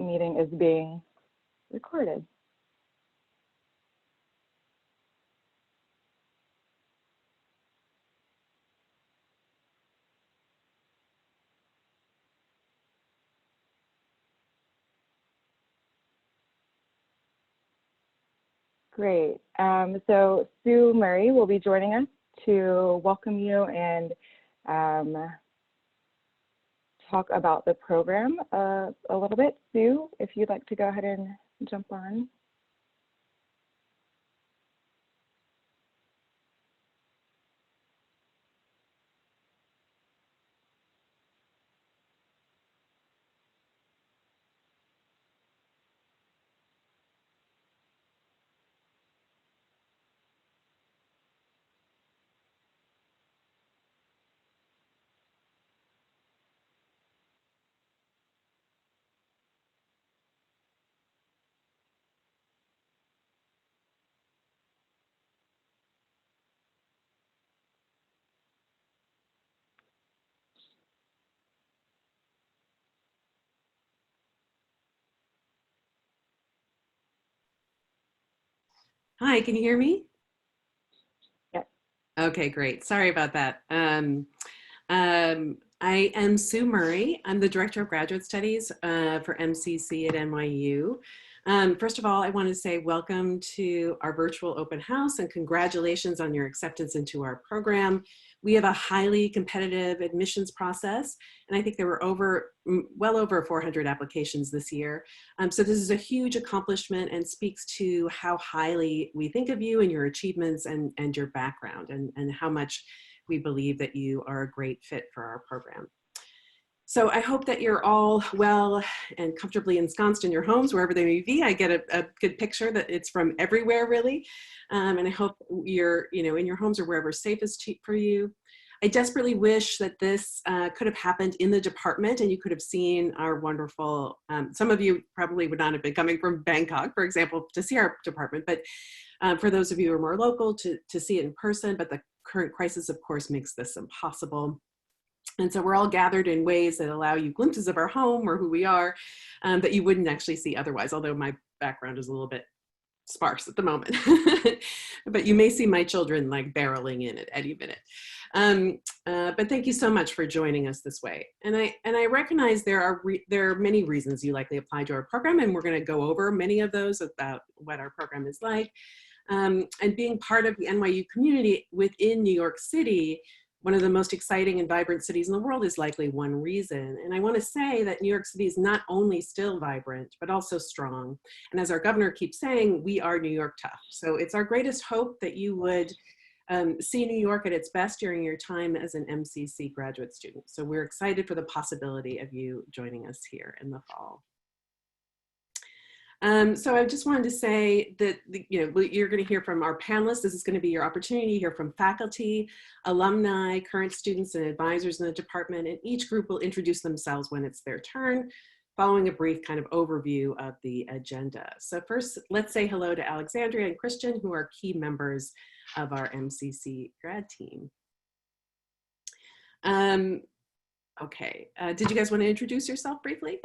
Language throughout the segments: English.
meeting is being recorded. Great. So Sue Murray will be joining us to welcome you and talk about the program a little bit. Sue, if you'd like to go ahead and jump on. Hi, can you hear me? Yes. Okay, great. Sorry about that. I am Sue Murray. I'm the Director of Graduate Studies for MCC at NYU. First of all, I want to say welcome to our virtual open house and congratulations on your acceptance into our program. We have a highly competitive admissions process, and I think there were well over 400 applications this year. So this is a huge accomplishment and speaks to how highly we think of you and your achievements and your background and how much we believe that you are a great fit for our program. So I hope that you're all well and comfortably ensconced in your homes, wherever they may be. I get a good picture that it's from everywhere, really. And I hope you're, in your homes or wherever's safest for you. I desperately wish that this could have happened in the department and you could have seen our wonderful, some of you probably would not have been coming from Bangkok, for example, to see our department, but for those of you who are more local to see it in person, but the current crisis, of course, makes this impossible. And so we're all gathered in ways that allow you glimpses of our home or who we are that you wouldn't actually see otherwise, although my background is a little bit sparse at the moment. But you may see my children like barreling in at any minute. But thank you so much for joining us this way. And I recognize there are many reasons you likely applied to our program, and we're going to go over many of those about what our program is like. And being part of the NYU community within New York City, one of the most exciting and vibrant cities in the world, is likely one reason. And I want to say that New York City is not only still vibrant, but also strong. And as our governor keeps saying, we are New York tough. So it's our greatest hope that you would see New York at its best during your time as an MCC graduate student. So we're excited for the possibility of you joining us here in the fall. So I just wanted to say that, you're going to hear from our panelists. This is going to be your opportunity to hear from faculty, alumni, current students, and advisors in the department, and each group will introduce themselves when it's their turn, following a brief kind of overview of the agenda. So first, let's say hello to Alexandria and Christian, who are key members of our MCC grad team. Okay, did you guys want to introduce yourself briefly?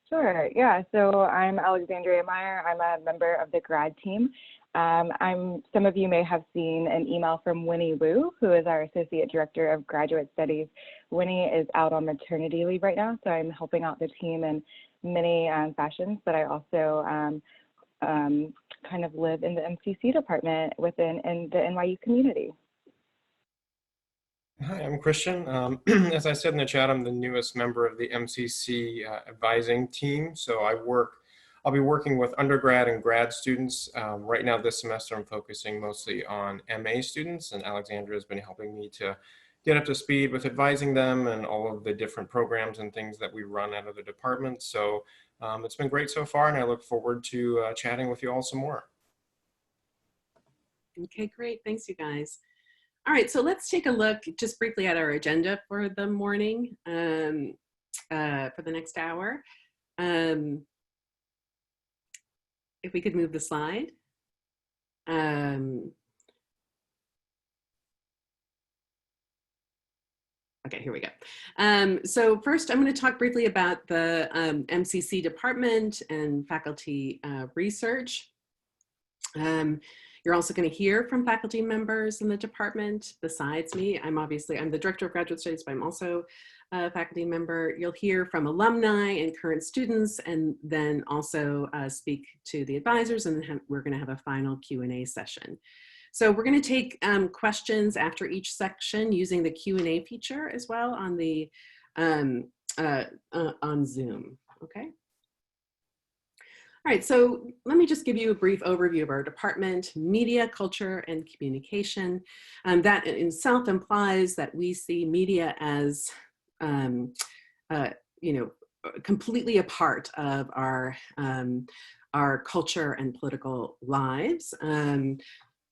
Sure, yeah, so I'm Alexandria Meyer. I'm a member of the grad team. Some of you may have seen an email from Winnie Wu, who is our Associate Director of Graduate Studies. Winnie is out on maternity leave right now, so I'm helping out the team in many fashions, but I also kind of live in the MCC department within the NYU community. Hi, I'm Christian. As I said in the chat, I'm the newest member of the MCC advising team. So I'll be working with undergrad and grad students. Right now this semester, I'm focusing mostly on MA students, and Alexandra has been helping me to get up to speed with advising them and all of the different programs and things that we run out of the department. So it's been great so far, and I look forward to chatting with you all some more. Okay, great. Thanks, you guys. All right, so let's take a look just briefly at our agenda for the morning, for the next hour. If we could move the slide. Okay, here we go. So first, I'm going to talk briefly about the MCC department and faculty research. You're also going to hear from faculty members in the department besides me. I'm the Director of Graduate Studies, but I'm also a faculty member. You'll hear from alumni and current students, and then also speak to the advisors, and then we're going to have a final Q&A session. So we're going to take questions after each section using the Q&A feature as well on the on Zoom. Okay. All right, so let me just give you a brief overview of our department: media, culture, and communication. That in itself implies that we see media as, completely a part of our culture and political lives.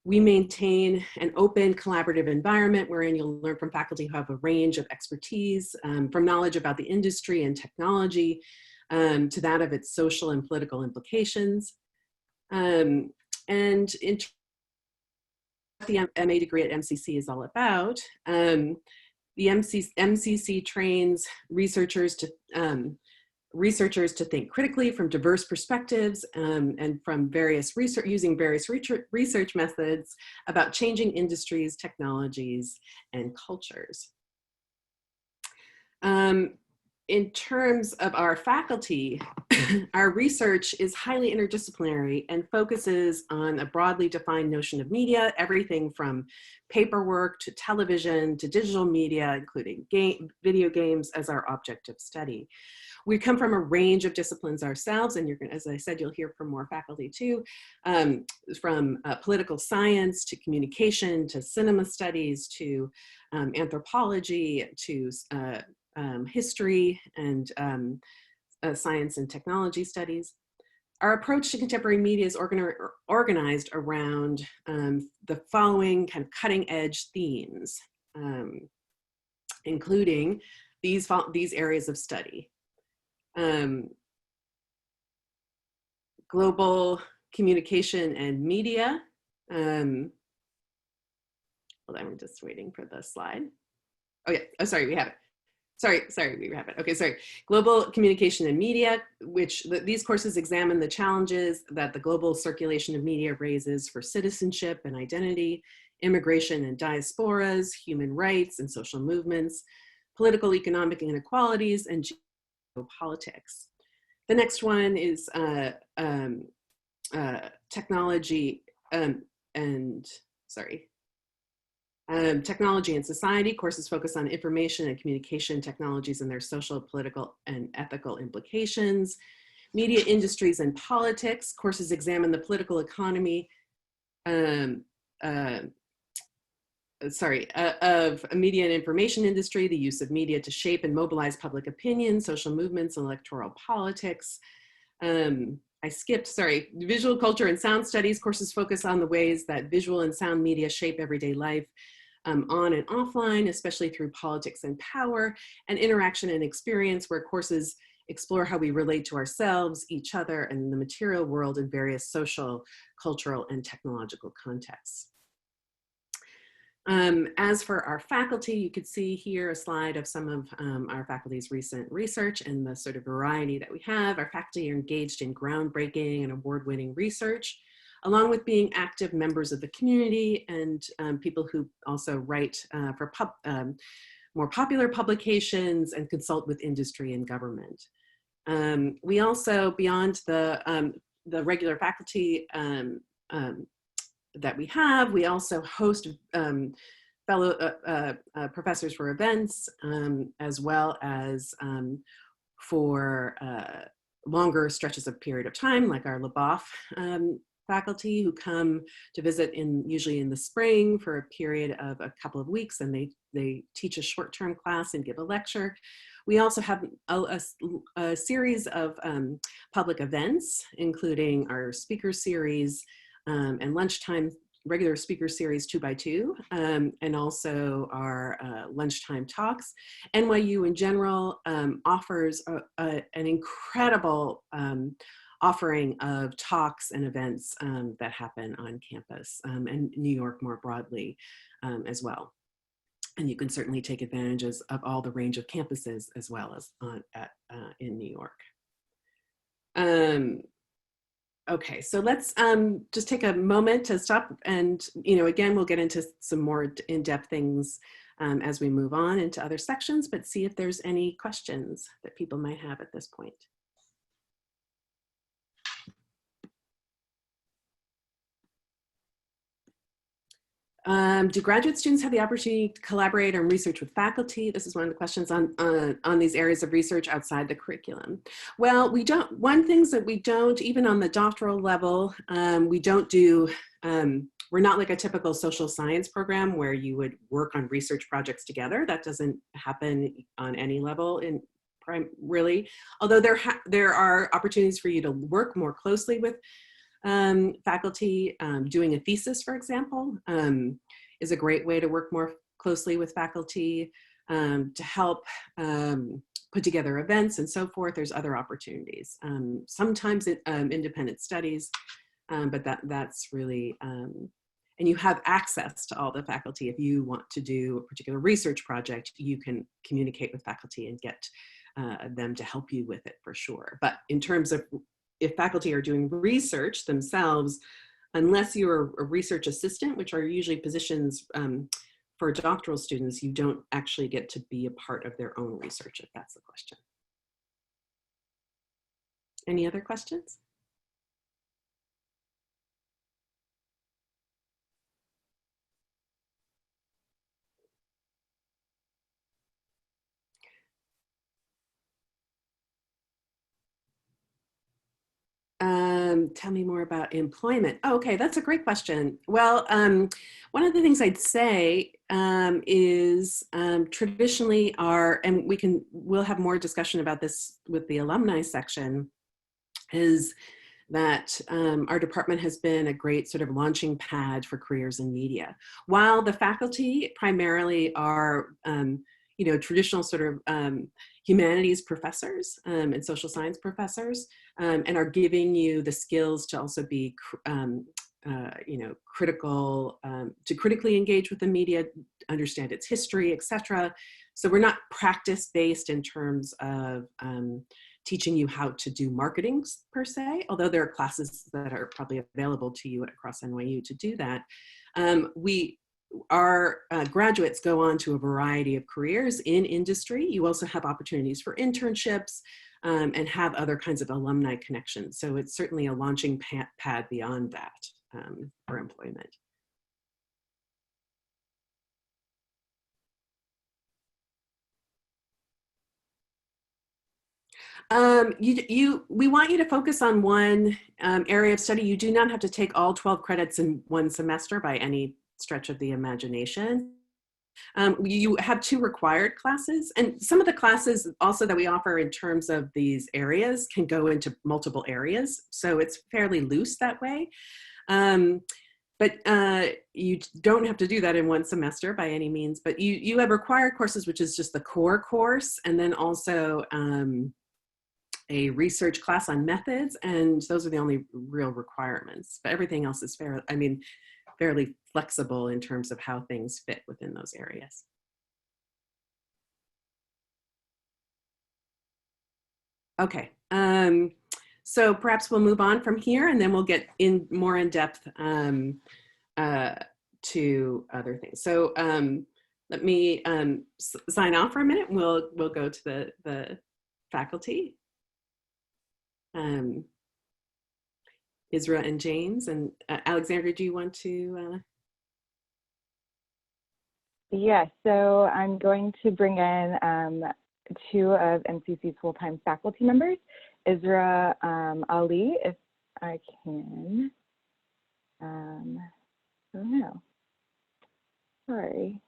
We maintain an open, collaborative environment wherein you'll learn from faculty who have a range of expertise, from knowledge about the industry and technology, to that of its social and political implications. And in what the MA degree at MCC is all about, the MCC trains researchers to think critically from diverse perspectives, and from using various research methods about changing industries, technologies, and cultures. In terms of our faculty, our research is highly interdisciplinary and focuses on a broadly defined notion of media, everything from paperwork to television to digital media, including video games as our object of study. We come from a range of disciplines ourselves, and as I said, you'll hear from more faculty too, from political science to communication to cinema studies to anthropology to history and science and technology studies. Our approach to contemporary media is organized around the following kind of cutting edge themes, including these areas of study: global communication and media. Hold on, I'm just waiting for the slide. Oh yeah, oh sorry, we have it. Sorry, we have it. Okay, sorry. Global communication and media, these courses examine the challenges that the global circulation of media raises for citizenship and identity, immigration and diasporas, human rights and social movements, political, economic inequalities, and geopolitics. The next one is technology technology and society. Courses focus on information and communication technologies and their social, political, and ethical implications. Media industries and politics. Courses examine the political economy of media and information industry, the use of media to shape and mobilize public opinion, social movements, and electoral politics. Visual culture and sound studies. Courses focus on the ways that visual and sound media shape everyday life on and offline, especially through politics and power, and interaction and experience, where courses explore how we relate to ourselves, each other, and the material world in various social, cultural, and technological contexts. As for our faculty, you could see here a slide of some of our faculty's recent research and the sort of variety that we have. Our faculty are engaged in groundbreaking and award-winning research, along with being active members of the community and people who also write for more popular publications and consult with industry and government. We also, beyond the regular faculty that we have, we also host fellow professors for events, as well as for longer stretches of period of time, like our LaBeouf faculty, who come to visit usually in the spring for a period of a couple of weeks, and they teach a short-term class and give a lecture. We also have a series of public events, including our speaker series and lunchtime regular speaker series 2x2, and also our lunchtime talks. NYU in general offers an incredible offering of talks and events that happen on campus, and New York more broadly as well. And you can certainly take advantages of all the range of campuses as well as in New York. Okay, so let's just take a moment to stop and, again, we'll get into some more in-depth things as we move on into other sections, but see if there's any questions that people might have at this point. Do graduate students have the opportunity to collaborate on research with faculty? This is one of the questions on these areas of research outside the curriculum. Well, we don't, one thing that we don't, even on the doctoral level, we don't do, we're not like a typical social science program where you would work on research projects together. That doesn't happen on any level really, although there are opportunities for you to work more closely with faculty. Doing a thesis, for example, is a great way to work more closely with faculty to help put together events and so forth. There's other opportunities. Sometimes independent studies, but that's really, and you have access to all the faculty. If you want to do a particular research project, you can communicate with faculty and get them to help you with it for sure. But in terms of if faculty are doing research themselves, unless you're a research assistant, which are usually positions for doctoral students, you don't actually get to be a part of their own research, if that's the question. Any other questions? Tell me more about employment. Oh, okay, that's a great question. Well, one of the things I'd say is traditionally and we'll have more discussion about this with the alumni section, is that our department has been a great sort of launching pad for careers in media. While the faculty primarily are traditional sort of humanities professors and social science professors, and are giving you the skills to also be, critical, to critically engage with the media, understand its history, etc. So we're not practice-based in terms of teaching you how to do marketing per se, although there are classes that are probably available to you across NYU to do that. Our graduates go on to a variety of careers in industry. You also have opportunities for internships and have other kinds of alumni connections. So it's certainly a launching pad beyond that for employment. We want you to focus on one area of study. You do not have to take all 12 credits in one semester by any stretch of the imagination. You have 2 required classes, and some of the classes also that we offer in terms of these areas can go into multiple areas. So it's fairly loose that way. But you don't have to do that in one semester by any means, but you have required courses, which is just the core course, and then also a research class on methods, and those are the only real requirements. But everything else is fairly flexible in terms of how things fit within those areas. Okay, so perhaps we'll move on from here, and then we'll get more in depth to other things. So let me sign off for a minute. We'll go to the faculty. Ezra and James, and Alexandra, do you want to? Yeah, so I'm going to bring in 2 of MCC's full-time faculty members, Ezra Ali, if I can. Oh no, sorry.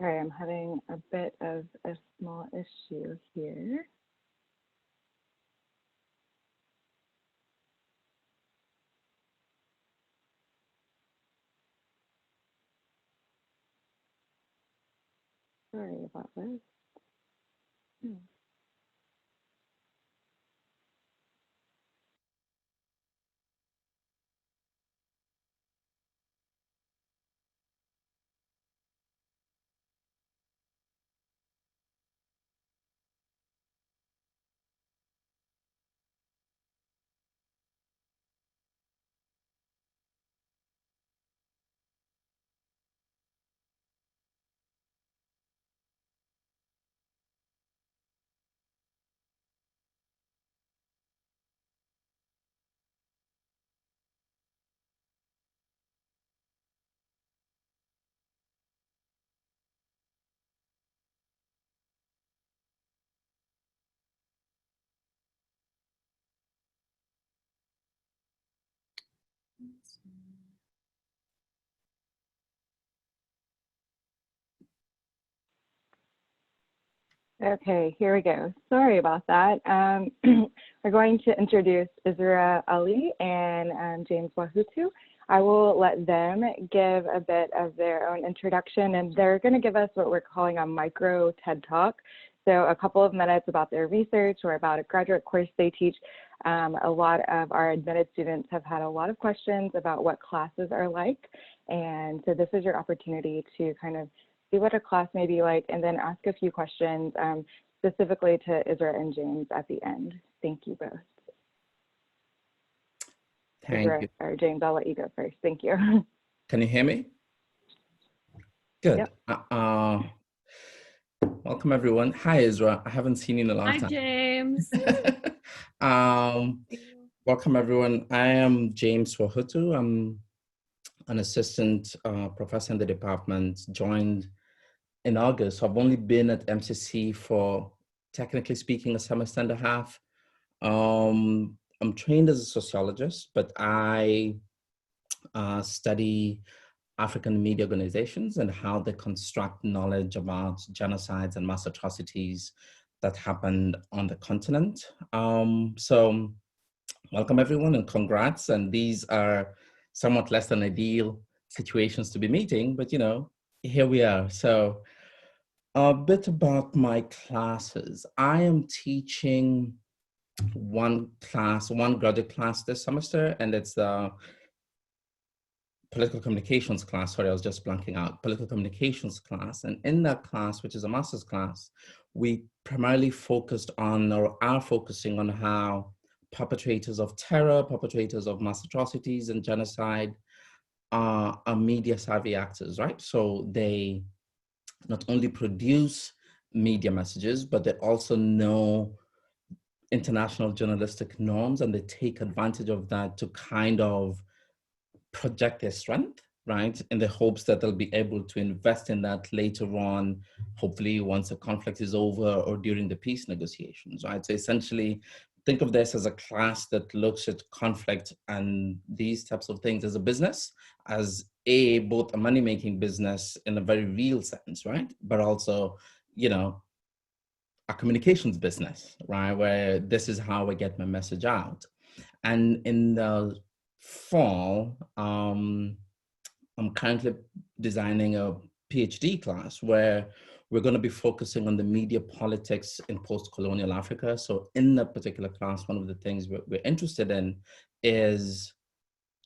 Sorry, I'm having a bit of a small issue here. Sorry about this. Okay, here we go. Sorry about that. We're going to introduce Ezra Ali and James Wahutu. I will let them give a bit of their own introduction, and they're going to give us what we're calling a micro TED Talk. So a couple of minutes about their research or about a graduate course they teach. A lot of our admitted students have had a lot of questions about what classes are like. And so this is your opportunity to kind of see what a class may be like and then ask a few questions specifically to Ezra and James at the end. Thank you both. Thank Ezra, you. or James, I'll let you go first. Thank you. Can you hear me? Good. Yep. Welcome everyone. Hi Ezra. I haven't seen you in a long time. Hi James. Welcome everyone. I am James Wahutu. I'm an assistant professor in the department, joined in August. So I've only been at MCC for, technically speaking, a semester and a half. I'm trained as a sociologist, but I study African media organizations and how they construct knowledge about genocides and mass atrocities that happened on the continent. So welcome everyone and congrats. And these are somewhat less than ideal situations to be meeting, but you know, here we are. So a bit about my classes. I am teaching one graduate class this semester, and it's the political communications class. Sorry, I was just blanking out. Political communications class. And in that class, which is a master's class, we primarily focused on, or are focusing on, how perpetrators of terror, perpetrators of mass atrocities and genocide are media savvy actors, right? So they not only produce media messages, but they also know international journalistic norms, and they take advantage of that to kind of project their strength, right? In the hopes that they'll be able to invest in that later on, hopefully once the conflict is over or during the peace negotiations, right? So essentially, think of this as a class that looks at conflict and these types of things as a business, as both a money-making business in a very real sense, right? But also, you know, a communications business, right? Where this is how I get my message out. And in the fall, I'm currently designing a PhD class where we're going to be focusing on the media politics in post-colonial Africa. So in that particular class, one of the things we're interested in is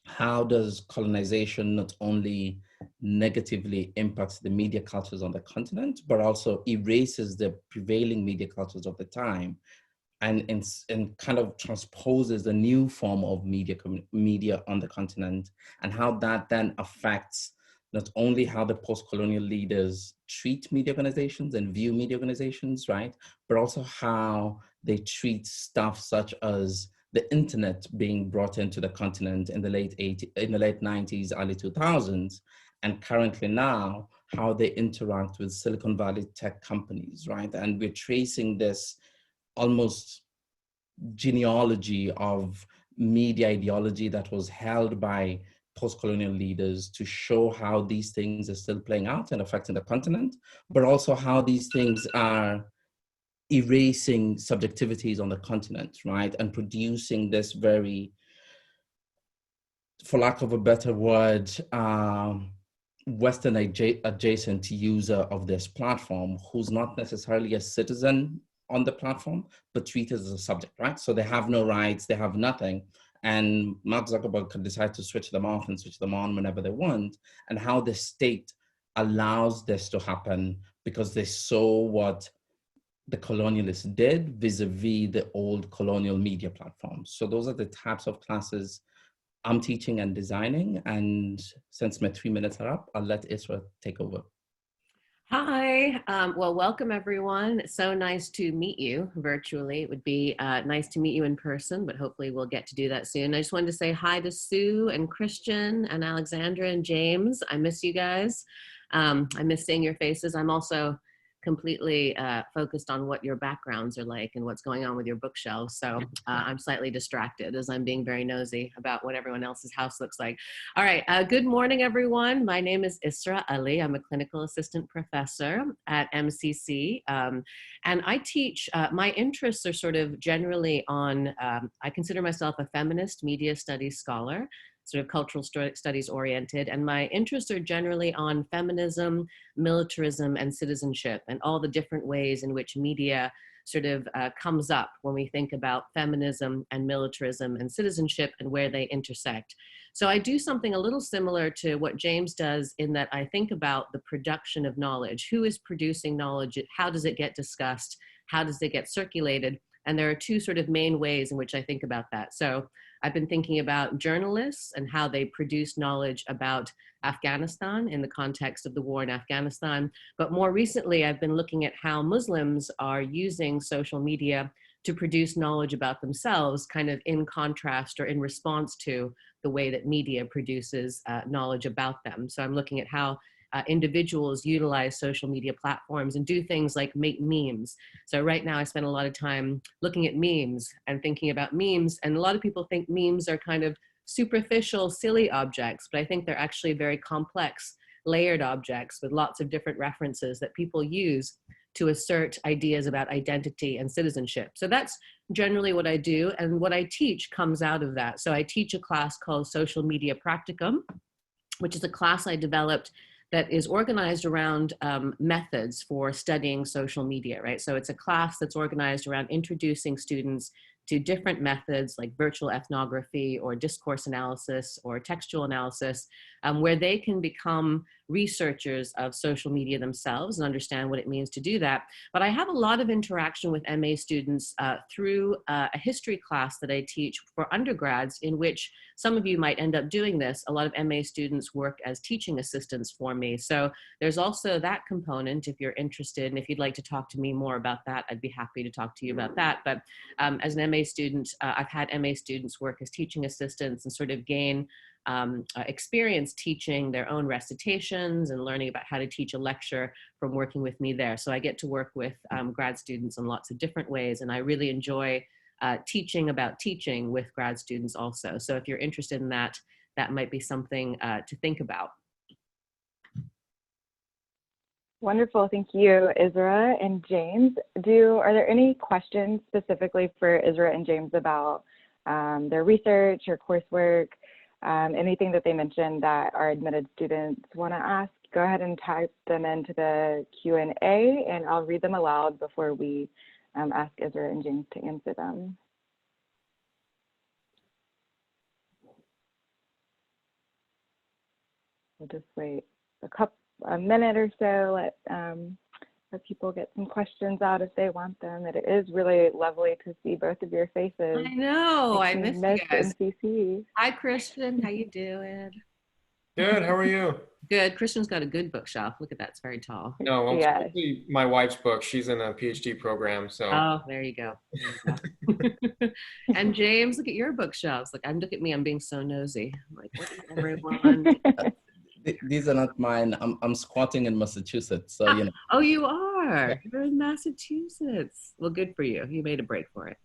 how does colonization not only negatively impacts the media cultures on the continent, but also erases the prevailing media cultures of the time and kind of transposes a new form of media on the continent, and how that then affects not only how the post-colonial leaders treat media organizations and view media organizations, right? But also how they treat stuff such as the internet being brought into the continent in the late 90s, early 2000s, and currently now, how they interact with Silicon Valley tech companies, right? And we're tracing this almost genealogy of media ideology that was held by post-colonial leaders to show how these things are still playing out and affecting the continent, but also how these things are erasing subjectivities on the continent, right? And producing this very, for lack of a better word, Western adjacent user of this platform who's not necessarily a citizen on the platform, but treated as a subject, right? So they have no rights, they have nothing. And Mark Zuckerberg could decide to switch them off and switch them on whenever they want, and how the state allows this to happen because they saw what the colonialists did vis-a-vis the old colonial media platforms. So those are the types of classes I'm teaching and designing. And since my 3 minutes are up, I'll let Ezra take over. Hi, well, welcome everyone. It's so nice to meet you virtually. It would be nice to meet you in person, but hopefully we'll get to do that soon. I just wanted to say hi to Sue and Christian and Alexandra and James. I miss you guys. I miss seeing your faces. I'm also completely focused on what your backgrounds are like and what's going on with your bookshelves. So I'm slightly distracted as I'm being very nosy about what everyone else's house looks like. All right, good morning, everyone. My name is Ezra Ali. I'm a clinical assistant professor at MCC. And I teach, my interests are sort of generally on, I consider myself a feminist media studies scholar, sort of cultural studies oriented, and my interests are generally on feminism, militarism, and citizenship, and all the different ways in which media sort of comes up when we think about feminism and militarism and citizenship and where they intersect. So I do something a little similar to what James does in that I think about the production of knowledge. Who is producing knowledge? How does it get discussed? How does it get circulated? And there are two sort of main ways in which I think about that. So I've been thinking about journalists and how they produce knowledge about Afghanistan in the context of the war in Afghanistan. But more recently, I've been looking at how Muslims are using social media to produce knowledge about themselves, kind of in contrast or in response to the way that media produces knowledge about them. So I'm looking at how individuals utilize social media platforms and do things like make memes. So right now I spend a lot of time looking at memes and thinking about memes. And a lot of people think memes are kind of superficial, silly objects, but I think they're actually very complex, layered objects with lots of different references that people use to assert ideas about identity and citizenship. So that's generally what I do. And what I teach comes out of that. So I teach a class called Social Media Practicum, which is a class I developed that is organized around methods for studying social media, right? So it's a class that's organized around introducing students to different methods like virtual ethnography or discourse analysis or textual analysis, where they can become researchers of social media themselves and understand what it means to do that. But I have a lot of interaction with MA students through a history class that I teach for undergrads, in which some of you might end up doing this. A lot of MA students work as teaching assistants for me. So there's also that component if you're interested, and if you'd like to talk to me more about that, I'd be happy to talk to you about that. But as an MA student, I've had MA students work as teaching assistants and sort of gain experience teaching their own recitations and learning about how to teach a lecture from working with me there. So I get to work with grad students in lots of different ways, and I really enjoy teaching about teaching with grad students also. So if you're interested in that, that might be something to think about. Wonderful, thank you, Ezra and James. Are there any questions specifically for Ezra and James about their research or coursework, anything that they mentioned that our admitted students want to ask? Go ahead and type them into the Q&A, and I'll read them aloud before we ask Ezra and James to answer them. We'll just wait a minute or so, let people get some questions out if they want them. It is really lovely to see both of your faces. I know, I miss you guys. MCC. Hi, Christian, how you doing? Good, how are you? Good. Christian's got a good bookshelf. Look at that, it's very tall. No, well, Yes. it's mostly my wife's book. She's in a PhD program, so. Oh, there you go. And James, look at your bookshelves. Look at me, I'm being so nosy. I'm like, what is everyone? These are not mine. I'm squatting in Massachusetts, so you know. Oh, you are? You're in Massachusetts. Well, good for you. You made a break for it.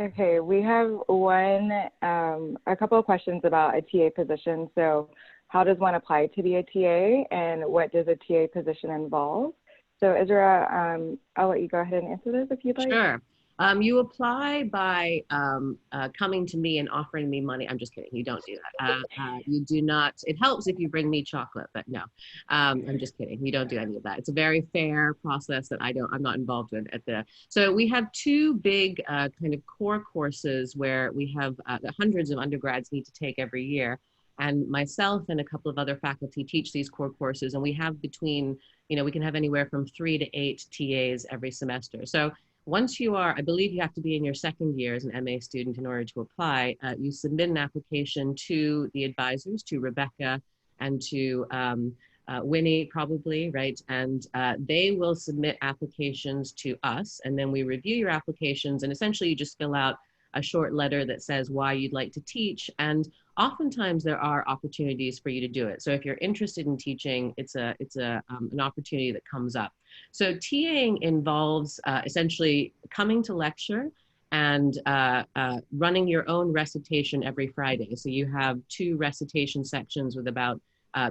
Okay, we have a couple of questions about a TA position. So how does one apply to be a TA, and what does a TA position involve? So Ezra, I'll let you go ahead and answer this if you'd like. Sure. You apply by coming to me and offering me money. I'm just kidding. You don't do that. You do not. It helps if you bring me chocolate, but no, I'm just kidding. You don't do any of that. It's a very fair process that I'm not involved in so we have two big kind of core courses where we have hundreds of undergrads need to take every year. And myself and a couple of other faculty teach these core courses, and we have between, we can have anywhere from 3 to 8 TAs every semester. So once I believe you have to be in your second year as an MA student in order to apply, you submit an application to the advisors, to Rebecca and to Winnie probably, right? And they will submit applications to us, and then we review your applications, and essentially you just fill out a short letter that says why you'd like to teach. And oftentimes there are opportunities for you to do it. So if you're interested in teaching, it's an opportunity that comes up. So TAing involves essentially coming to lecture and running your own recitation every Friday. So you have 2 recitation sections with about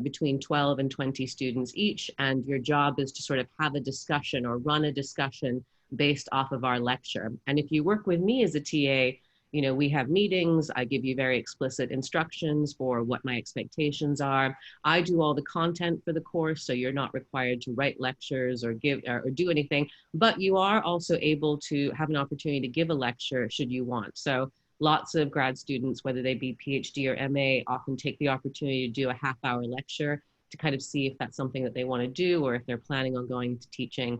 between 12 and 20 students each, and your job is to sort of have a discussion or run a discussion based off of our lecture. And if you work with me as a TA, you know, we have meetings, I give you very explicit instructions for what my expectations are. I do all the content for the course, so you're not required to write lectures or give or do anything, but you are also able to have an opportunity to give a lecture should you want. So lots of grad students, whether they be PhD or MA, often take the opportunity to do a half-hour lecture to kind of see if that's something that they want to do or if they're planning on going to teaching.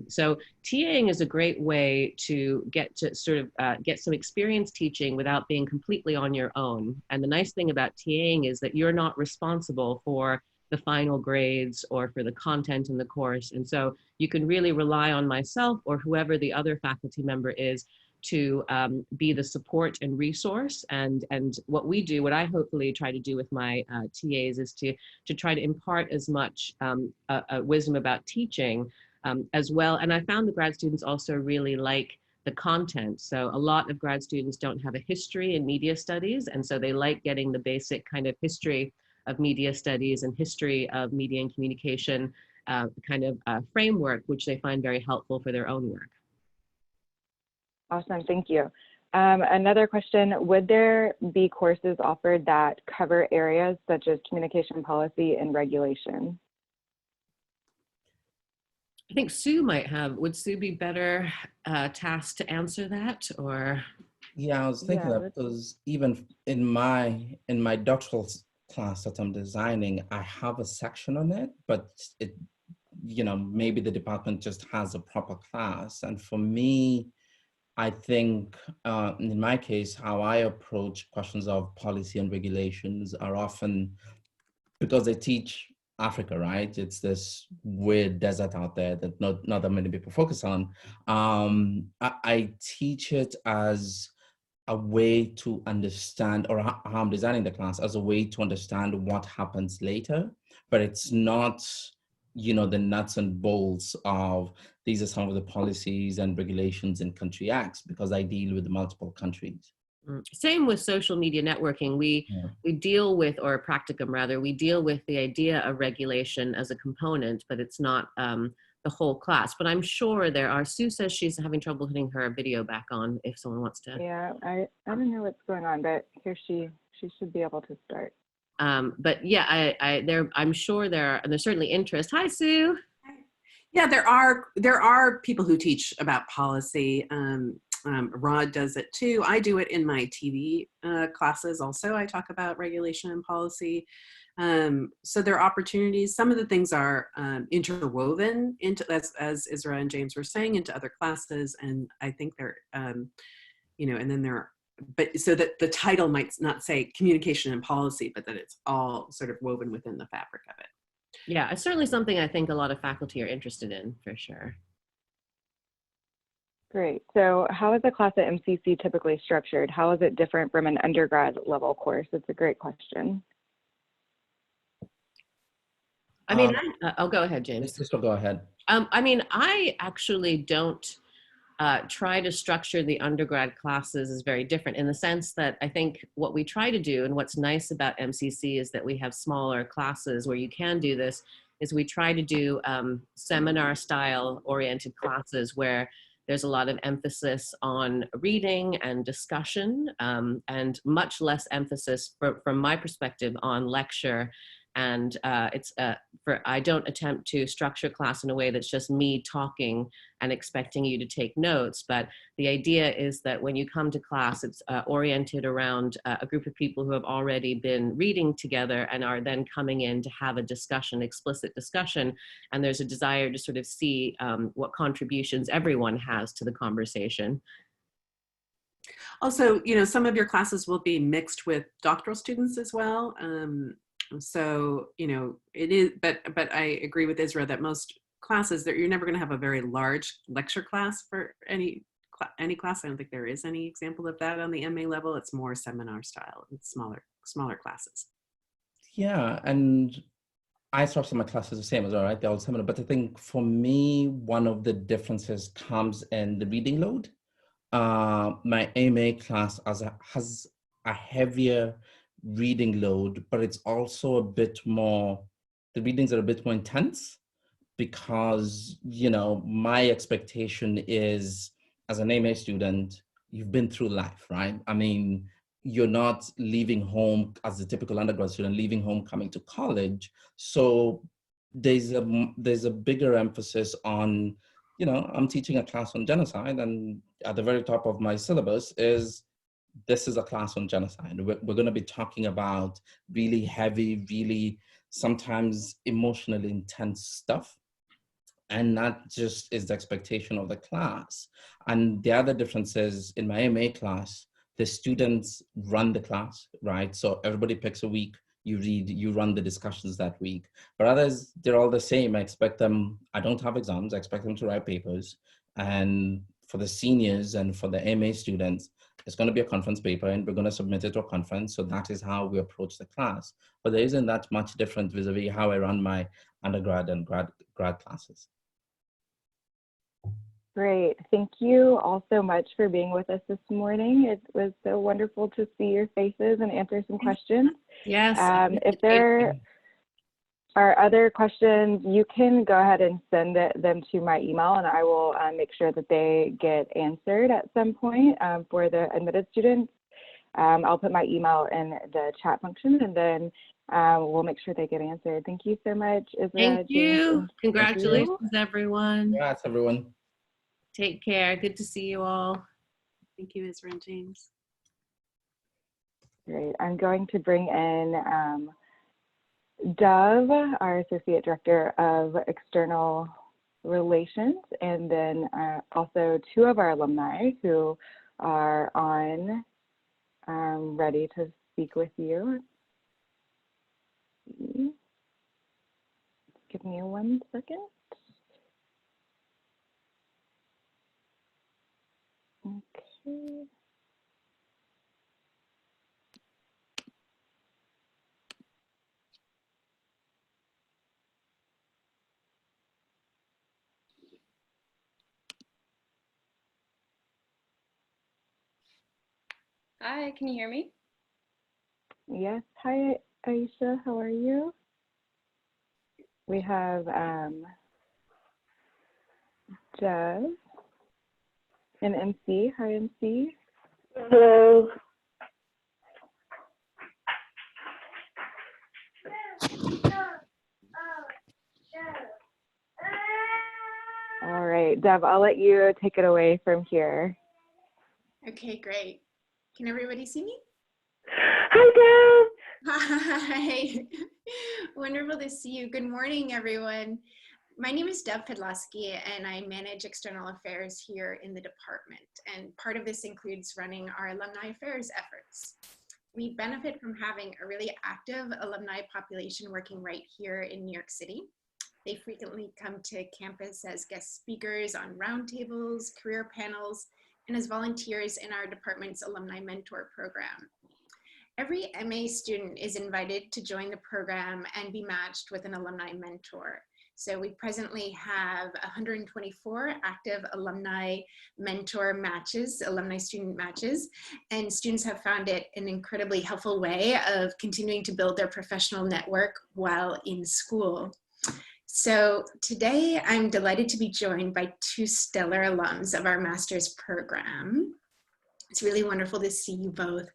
So TAing is a great way to get to sort of get some experience teaching without being completely on your own. And the nice thing about TAing is that you're not responsible for the final grades or for the content in the course. And so you can really rely on myself or whoever the other faculty member is to be the support and resource. And what we do, what I hopefully try to do with my TAs is to try to impart as much wisdom about teaching as well. And I found the grad students also really like the content. So a lot of grad students don't have a history in media studies. And so they like getting the basic kind of history of media studies and history of media and communication kind of framework, which they find very helpful for their own work. Awesome, thank you. Another question, would there be courses offered that cover areas such as communication policy and regulation? I think Sue might have. Would Sue be better tasked to answer that, or? Yeah, I was thinking that because even in my doctoral class that I'm designing, I have a section on it, but it, you know, maybe the department just has a proper class. And for me, I think in my case, how I approach questions of policy and regulations are often because I teach Africa, right? It's this weird desert out there that not that many people focus on. I teach it as a way to understand, or how I'm designing the class as a way to understand what happens later, but it's not, you know, the nuts and bolts of these are some of the policies and regulations in country X, because I deal with multiple countries. Same with social media networking. We deal with, or practicum rather, we deal with the idea of regulation as a component, but it's not the whole class. But I'm sure there are, Sue says she's having trouble hitting her video back on if someone wants to. Yeah, I don't know what's going on, but here she should be able to start. But yeah, I'm sure there's certainly interest. Hi, Sue. Yeah, there are people who teach about policy. Rod does it too. I do it in my TV classes also. I talk about regulation and policy. So there are opportunities. Some of the things are interwoven into, as Ezra and James were saying, into other classes. And I think they're, you know, and then there are, but so that the title might not say communication and policy, but that it's all sort of woven within the fabric of it. Yeah, it's certainly something I think a lot of faculty are interested in, for sure. Great. So how is a class at MCC typically structured? How is it different from an undergrad level course? It's a great question. I mean, I'll go ahead, James. Just go ahead. I mean, I actually don't try to structure the undergrad classes is very different in the sense that I think what we try to do, and what's nice about MCC is that we have smaller classes where you can do this, is we try to do seminar style oriented classes where there's a lot of emphasis on reading and discussion, and much less emphasis from my perspective on lecture. And I don't attempt to structure class in a way that's just me talking and expecting you to take notes. But the idea is that when you come to class, it's oriented around a group of people who have already been reading together and are then coming in to have a discussion, explicit discussion. And there's a desire to sort of see what contributions everyone has to the conversation. Also, you know, some of your classes will be mixed with doctoral students as well. So, you know, it is, but I agree with Ezra that most classes that you're never going to have a very large lecture class for any class. I don't think there is any example of that on the MA level. It's more seminar style. It's smaller smaller classes. Yeah, and I structure my classes the same as well, right? They're all similar. But I think for me, one of the differences comes in the reading load. My AMA class has a heavier reading load, but it's also a bit more, the readings are a bit more intense because, you know, my expectation is as an AMA student, you've been through life, right? I mean, you're not leaving home as a typical undergrad student, leaving home, coming to college. So there's a bigger emphasis on, you know, I'm teaching a class on genocide, and at the very top of my syllabus is, this is a class on genocide. We're going to be talking about really heavy, really sometimes emotionally intense stuff. And that just is the expectation of the class. And the other difference is in my MA class, the students run the class, right? So everybody picks a week, you read, you run the discussions that week. But others, they're all the same. I expect them, I don't have exams, I expect them to write papers. And for the seniors and for the MA students, it's going to be a conference paper and we're going to submit it to a conference. So that is how we approach the class. But there isn't that much different vis-a-vis how I run my undergrad and grad classes. Great. Thank you all so much for being with us this morning. It was so wonderful to see your faces and answer some questions. Yes. If there are other questions, you can go ahead and send them to my email, and I will make sure that they get answered at some point for the admitted students. I'll put my email in the chat function, and then we'll make sure they get answered. Thank you so much, Ezra. Thank you. Congratulations, Thank you. everyone. Congrats, everyone. Take care. Good to see you all. Thank you, Ezra and James. Great. I'm going to bring in Dove, our Associate Director of External Relations, and then also two of our alumni who are on ready to speak with you. Give me 1 second. Okay. Hi, can you hear me? Yes. Hi, Aisha. How are you? We have Jeff and MC. Hi, MC. Hello. All right, Deb, I'll let you take it away from here. Okay, great. Can everybody see me? Hi, Deb. Hi. Wonderful to see you. Good morning, everyone. My name is Deb Pedlosky, and I manage external affairs here in the department. And part of this includes running our alumni affairs efforts. We benefit from having a really active alumni population working right here in New York City. They frequently come to campus as guest speakers on roundtables, career panels, and as volunteers in our department's Alumni Mentor program. Every MA student is invited to join the program and be matched with an alumni mentor. So we presently have 124 active alumni mentor matches, alumni student matches, and students have found it an incredibly helpful way of continuing to build their professional network while in school. So today I'm delighted to be joined by two stellar alums of our master's program. It's really wonderful to see you both.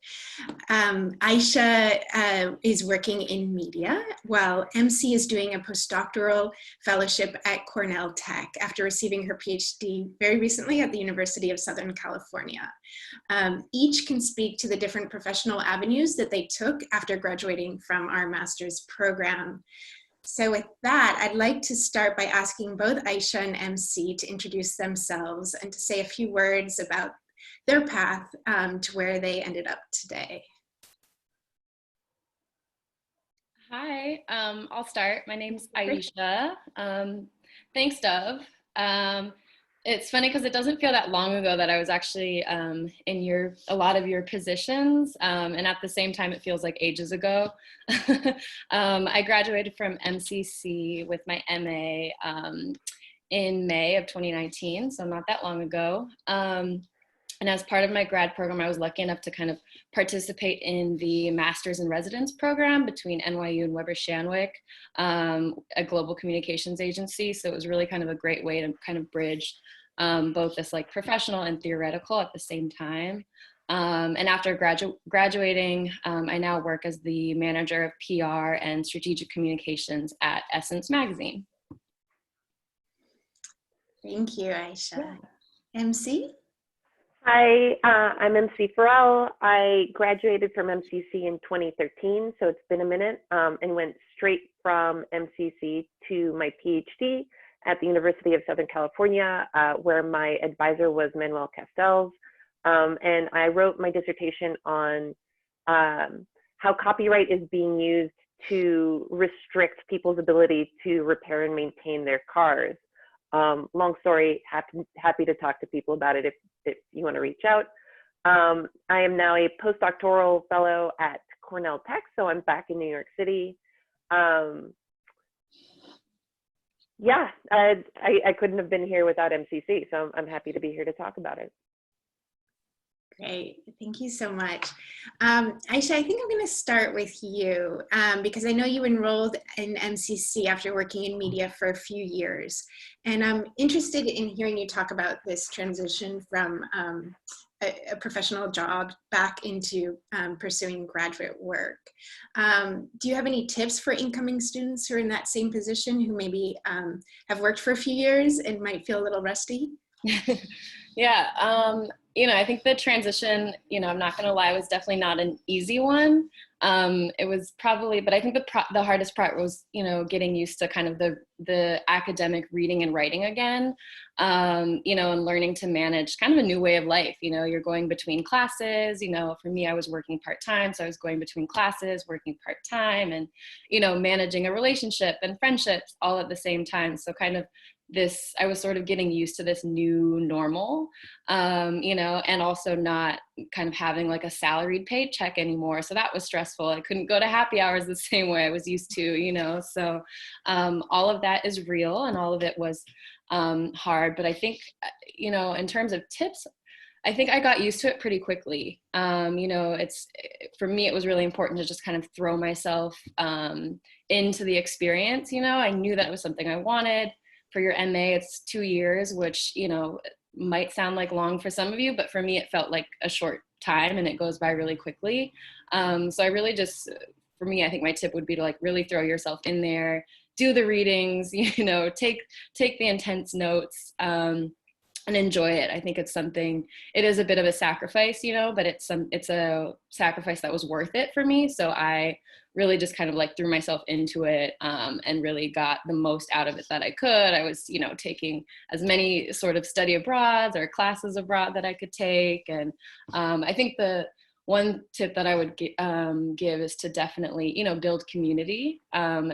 Aisha is working in media, while MC is doing a postdoctoral fellowship at Cornell Tech after receiving her PhD very recently at the University of Southern California. Each can speak to the different professional avenues that they took after graduating from our master's program. So with that, I'd like to start by asking both Aisha and MC to introduce themselves and to say a few words about their path to where they ended up today. Hi, I'll start. My name's Aisha. Thanks, Dove. It's funny because it doesn't feel that long ago that I was actually in a lot of your positions, and at the same time it feels like ages ago. I graduated from MCC with my MA in May of 2019, so not that long ago. And as part of my grad program, I was lucky enough to kind of participate in the Masters in Residence program between NYU and Weber Shandwick, a global communications agency. So it was really kind of a great way to kind of bridge both this like professional and theoretical at the same time. And after graduating, I now work as the manager of PR and strategic communications at Essence Magazine. Thank you, Aisha. MC? Hi, I'm MC Farrell. I graduated from MCC in 2013, so it's been a minute, and went straight from MCC to my PhD at the University of Southern California, where my advisor was Manuel Castells. And I wrote my dissertation on how copyright is being used to restrict people's ability to repair and maintain their cars. Long story, happy to talk to people about it if you want to reach out. I am now a postdoctoral fellow at Cornell Tech, so I'm back in New York City. Yeah, I couldn't have been here without MCC, so I'm happy to be here to talk about it. Great, thank you so much. Aisha, I think I'm going to start with you because I know you enrolled in MCC after working in media for a few years. And I'm interested in hearing you talk about this transition from a professional job back into pursuing graduate work. Do you have any tips for incoming students who are in that same position who maybe have worked for a few years and might feel a little rusty? Yeah, you know, I think the transition, you know, I'm not going to lie, was definitely not an easy one. It was probably, but I think the hardest part was, you know, getting used to kind of the academic reading and writing again, you know, and learning to manage kind of a new way of life. You know, you're going between classes, you know, for me, I was working part-time. So I was going between classes, working part-time and, you know, managing a relationship and friendships all at the same time. So kind of I was sort of getting used to this new normal, you know, and also not kind of having like a salaried paycheck anymore. So that was stressful. I couldn't go to happy hours the same way I was used to, you know, so all of that is real and all of it was hard. But I think, you know, in terms of tips, I think I got used to it pretty quickly. You know, for me, it was really important to just kind of throw myself into the experience. You know, I knew that it was something I wanted. For your MA, it's 2 years, which, you know, might sound like long for some of you, but for me, it felt like a short time and it goes by really quickly. So I really just, for me, I think my tip would be to like really throw yourself in there, do the readings, you know, take the intense notes, and enjoy it. I think it's something, it is a bit of a sacrifice, you know, but it's a sacrifice that was worth it for me. So I really just kind of like threw myself into it and really got the most out of it that I could. I was, you know, taking as many sort of study abroads or classes abroad that I could take. And I think the one tip that I would give is to definitely, you know, build community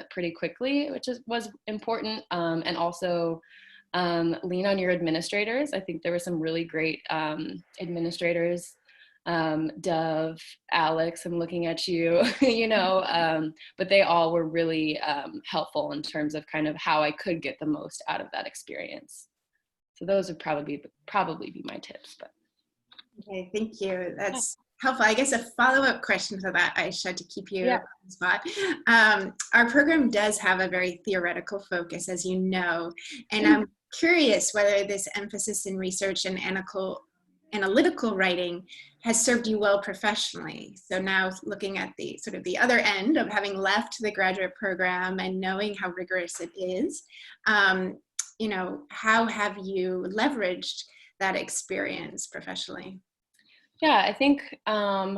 pretty quickly, which was important. And also lean on your administrators. I think there were some really great administrators. Dove, Alex, I'm looking at you, you know, but they all were really helpful in terms of kind of how I could get the most out of that experience. So those would probably be my tips. But Okay, thank you. That's helpful. I guess a follow-up question to that, Aisha, to keep you on the spot. Our program does have a very theoretical focus, as you know, and I'm curious whether this emphasis in research and analytical writing has served you well professionally. So now looking at the sort of the other end of having left the graduate program and knowing how rigorous it is, you know, how have you leveraged that experience professionally? yeah, I think a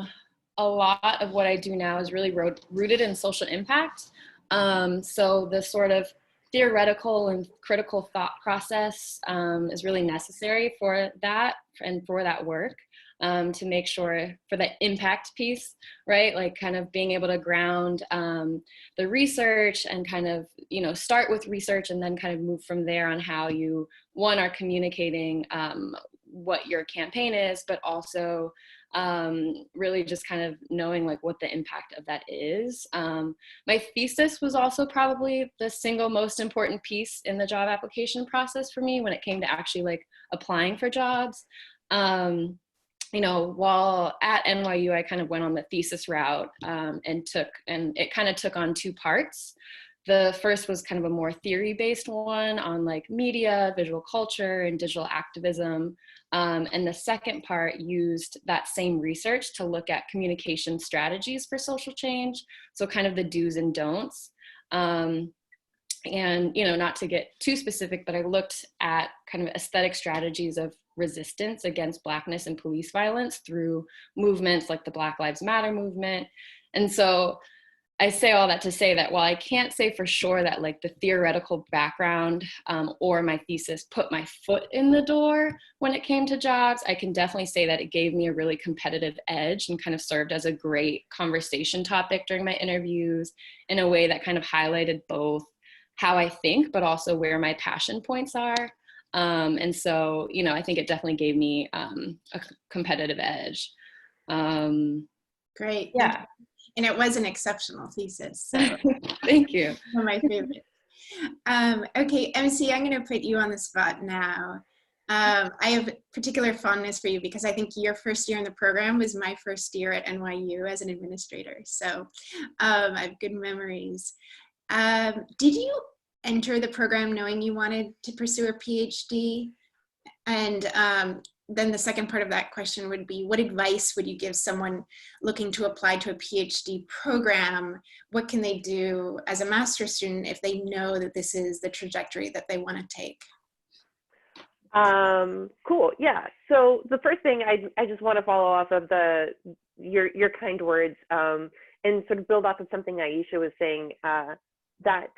lot of what I do now is really rooted in social impact. So the sort of theoretical and critical thought process is really necessary for that and for that work. to make sure for the impact piece, right? Like kind of being able to ground the research and kind of, you know, start with research and then kind of move from there on how you, one, are communicating what your campaign is, but also really just kind of knowing like what the impact of that is. My thesis was also probably the single most important piece in the job application process for me when it came to actually like applying for jobs. You know, while at NYU, I kind of went on the thesis route and it kind of took on two parts. The first was kind of a more theory-based one on like media, visual culture, and digital activism. And the second part used that same research to look at communication strategies for social change. So kind of the do's and don'ts. And, you know, not to get too specific, but I looked at kind of aesthetic strategies of resistance against Blackness and police violence through movements like the Black Lives Matter movement. And so I say all that to say that while I can't say for sure that like the theoretical background or my thesis put my foot in the door when it came to jobs, I can definitely say that it gave me a really competitive edge and kind of served as a great conversation topic during my interviews in a way that kind of highlighted both how I think, but also where my passion points are. And so, you know, I think it definitely gave me a competitive edge. Great. Yeah. And it was an exceptional thesis. So thank you. One of my favorites. Okay, MC, I'm going to put you on the spot now. I have particular fondness for you because I think your first year in the program was my first year at NYU as an administrator. So I have good memories. Did you enter the program knowing you wanted to pursue a PhD? And then the second part of that question would be, what advice would you give someone looking to apply to a PhD program? What can they do as a master's student if they know that this is the trajectory that they want to take? Cool, yeah. So the first thing I just want to follow off of your kind words and sort of build off of something Aisha was saying, that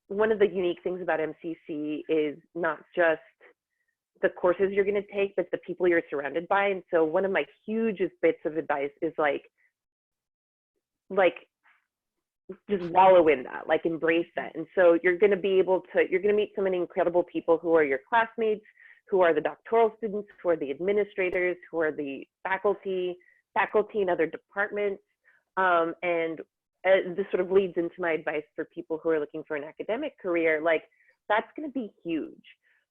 one of the unique things about MCC is not just the courses you're going to take, but the people you're surrounded by. And so one of my hugest bits of advice is like just wallow in that, like embrace that. And so you're going to meet so many incredible people who are your classmates, who are the doctoral students, who are the administrators, who are the faculty in other departments. And this sort of leads into my advice for people who are looking for an academic career. Like, that's going to be huge.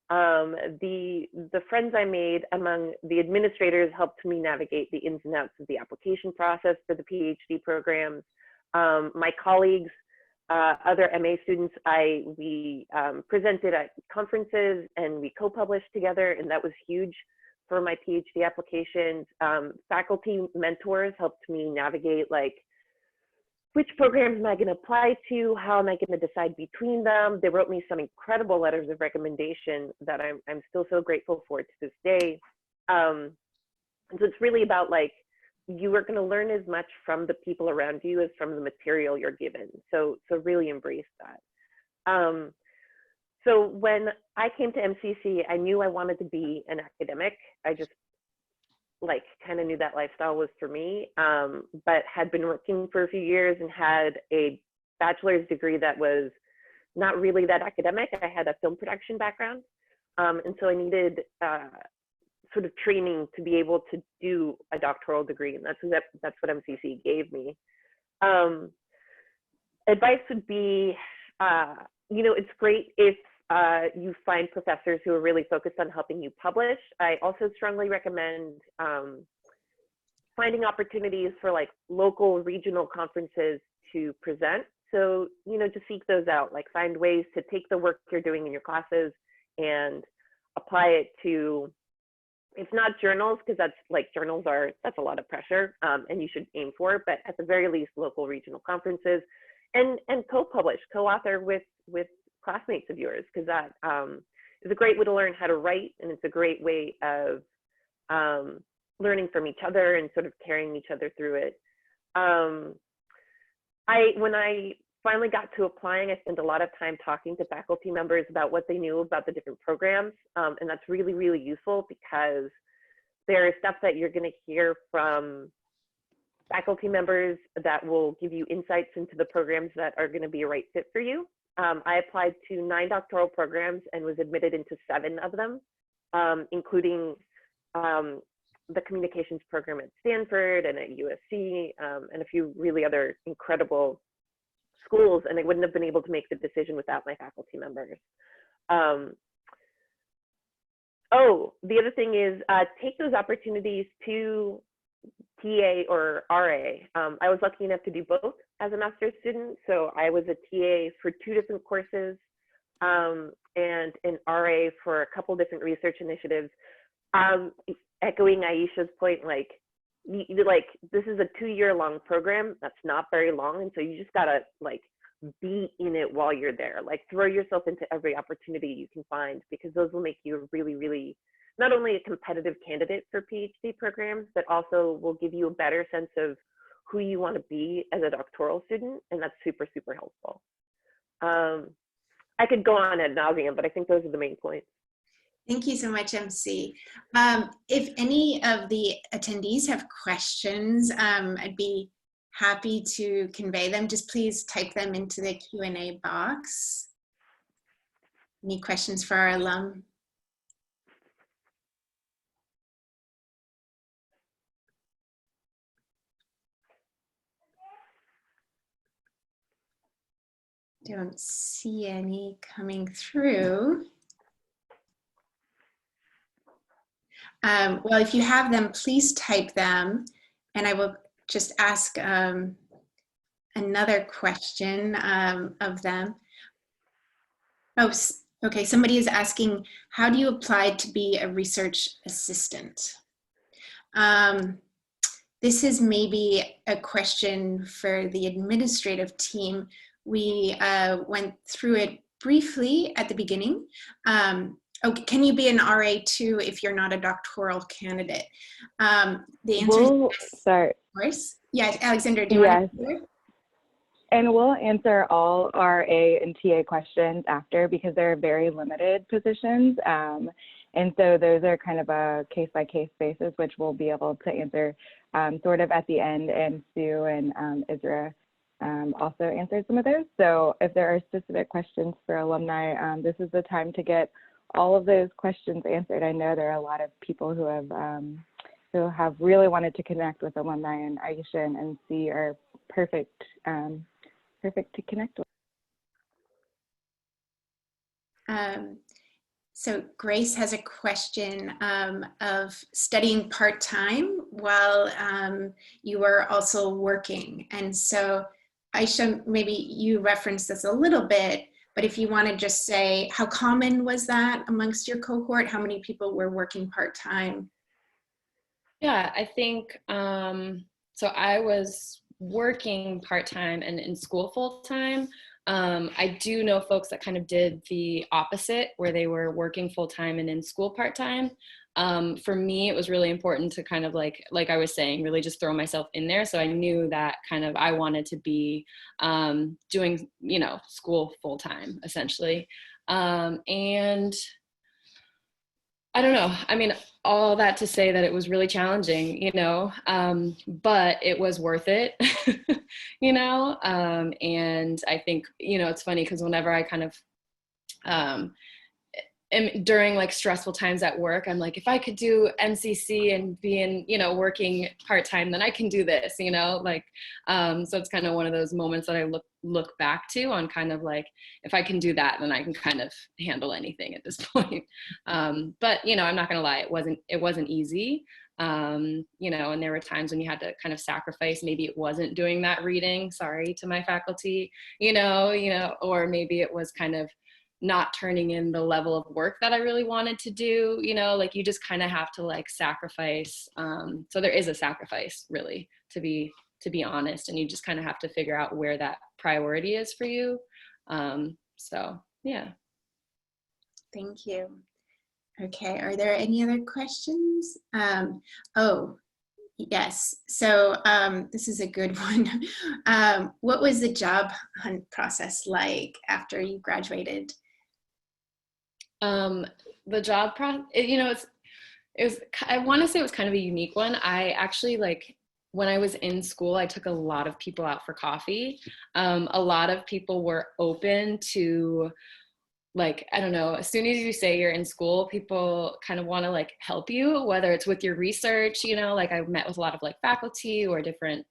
The friends I made among the administrators helped me navigate the ins and outs of the application process for the PhD programs. My colleagues, other MA students, we presented at conferences and we co-published together, and that was huge for my PhD applications. Faculty mentors helped me navigate like, which programs am I going to apply to? How am I going to decide between them? They wrote me some incredible letters of recommendation that I'm still so grateful for to this day. And so it's really about like, you are going to learn as much from the people around you as from the material you're given. So really embrace that. So when I came to MCC, I knew I wanted to be an academic. I just like kind of knew that lifestyle was for me, but had been working for a few years and had a bachelor's degree that was not really that academic. I had a film production background. And so I needed sort of training to be able to do a doctoral degree. And that's what MCC gave me. Advice would be, you know, it's great if you find professors who are really focused on helping you publish. I also strongly recommend finding opportunities for like local regional conferences to present. So, you know, just seek those out, like find ways to take the work you're doing in your classes and apply it to, it's not journals, because that's a lot of pressure and you should aim for it, but at the very least, local regional conferences and co-publish, co-author with classmates of yours, because that is a great way to learn how to write, and it's a great way of learning from each other and sort of carrying each other through it. When I finally got to applying, I spent a lot of time talking to faculty members about what they knew about the different programs, and that's really, really useful because There is stuff that you're going to hear from faculty members that will give you insights into the programs that are going to be a right fit for you. I applied to 9 doctoral programs and was admitted into 7 of them, including the communications program at Stanford and at USC, and a few really other incredible schools, and I wouldn't have been able to make the decision without my faculty members. Oh, the other thing is take those opportunities to TA or RA. I was lucky enough to do both as a master's student, so I was a TA for 2 different courses and an RA for a couple different research initiatives. Echoing Aisha's point, like this is a 2-year-long program. That's not very long, and so you just gotta like be in it while you're there. Like throw yourself into every opportunity you can find, because those will make you really, really not only a competitive candidate for PhD programs, but also will give you a better sense of who you want to be as a doctoral student, and that's super, super helpful. I could go on ad nauseum, but I think those are the main points. Thank you so much, MC. If any of the attendees have questions, I'd be happy to convey them. Just please type them into the Q&A box. Any questions for our alum? Don't see any coming through. Well, if you have them, please type them, and I will just ask another question of them. Oh, okay, somebody is asking, how do you apply to be a research assistant? This is maybe a question for the administrative team. We went through it briefly at the beginning. Okay, can you be an RA too if you're not a doctoral candidate? The answer is yes, start. Of course. Yes, Alexandra, do you want to answer? And we'll answer all RA and TA questions after, because they're very limited positions. And so those are kind of a case-by-case basis, which we'll be able to answer sort of at the end. And Sue and Ezra also answered some of those. So if there are specific questions for alumni, this is the time to get all of those questions answered. I know there are a lot of people who have really wanted to connect with alumni, and Aisha and MC are perfect to connect with. So Grace has a question of studying part-time while you were also working. And so Aisha, maybe you referenced this a little bit, but if you want to just say, how common was that amongst your cohort? How many people were working part-time? Yeah, I think, so I was working part-time and in school full-time. I do know folks that kind of did the opposite, where they were working full-time and in school part-time. For me, it was really important to kind of like I was saying, really just throw myself in there. So I knew that kind of I wanted to be doing, school full-time essentially. And I don't know. I mean, all that to say that it was really challenging, but it was worth it, and I think, it's funny because whenever I kind of, during like stressful times at work, I'm like, if I could do MCC and be in, working part-time, then I can do this, so it's kind of one of those moments that I look back to on kind of like, if I can do that, then I can kind of handle anything at this point. But, I'm not going to lie, it wasn't easy. And there were times when you had to kind of sacrifice, maybe it wasn't doing that reading, sorry to my faculty, or maybe it was kind of not turning in the level of work that I really wanted to do, you just kind of have to like sacrifice. So there is a sacrifice really, to be honest, and you just kind of have to figure out where that priority is for you. So yeah. Thank you. Okay, are there any other questions? Oh, yes. So this is a good one. What was the job hunt process like after you graduated? The job process, I want to say it was kind of a unique one. I actually, like, when I was in school, I took a lot of people out for coffee. A lot of people were open to, like, I don't know, as soon as you say you're in school, people kind of want to like help you, whether it's with your research, you know, like I met with a lot of like faculty or different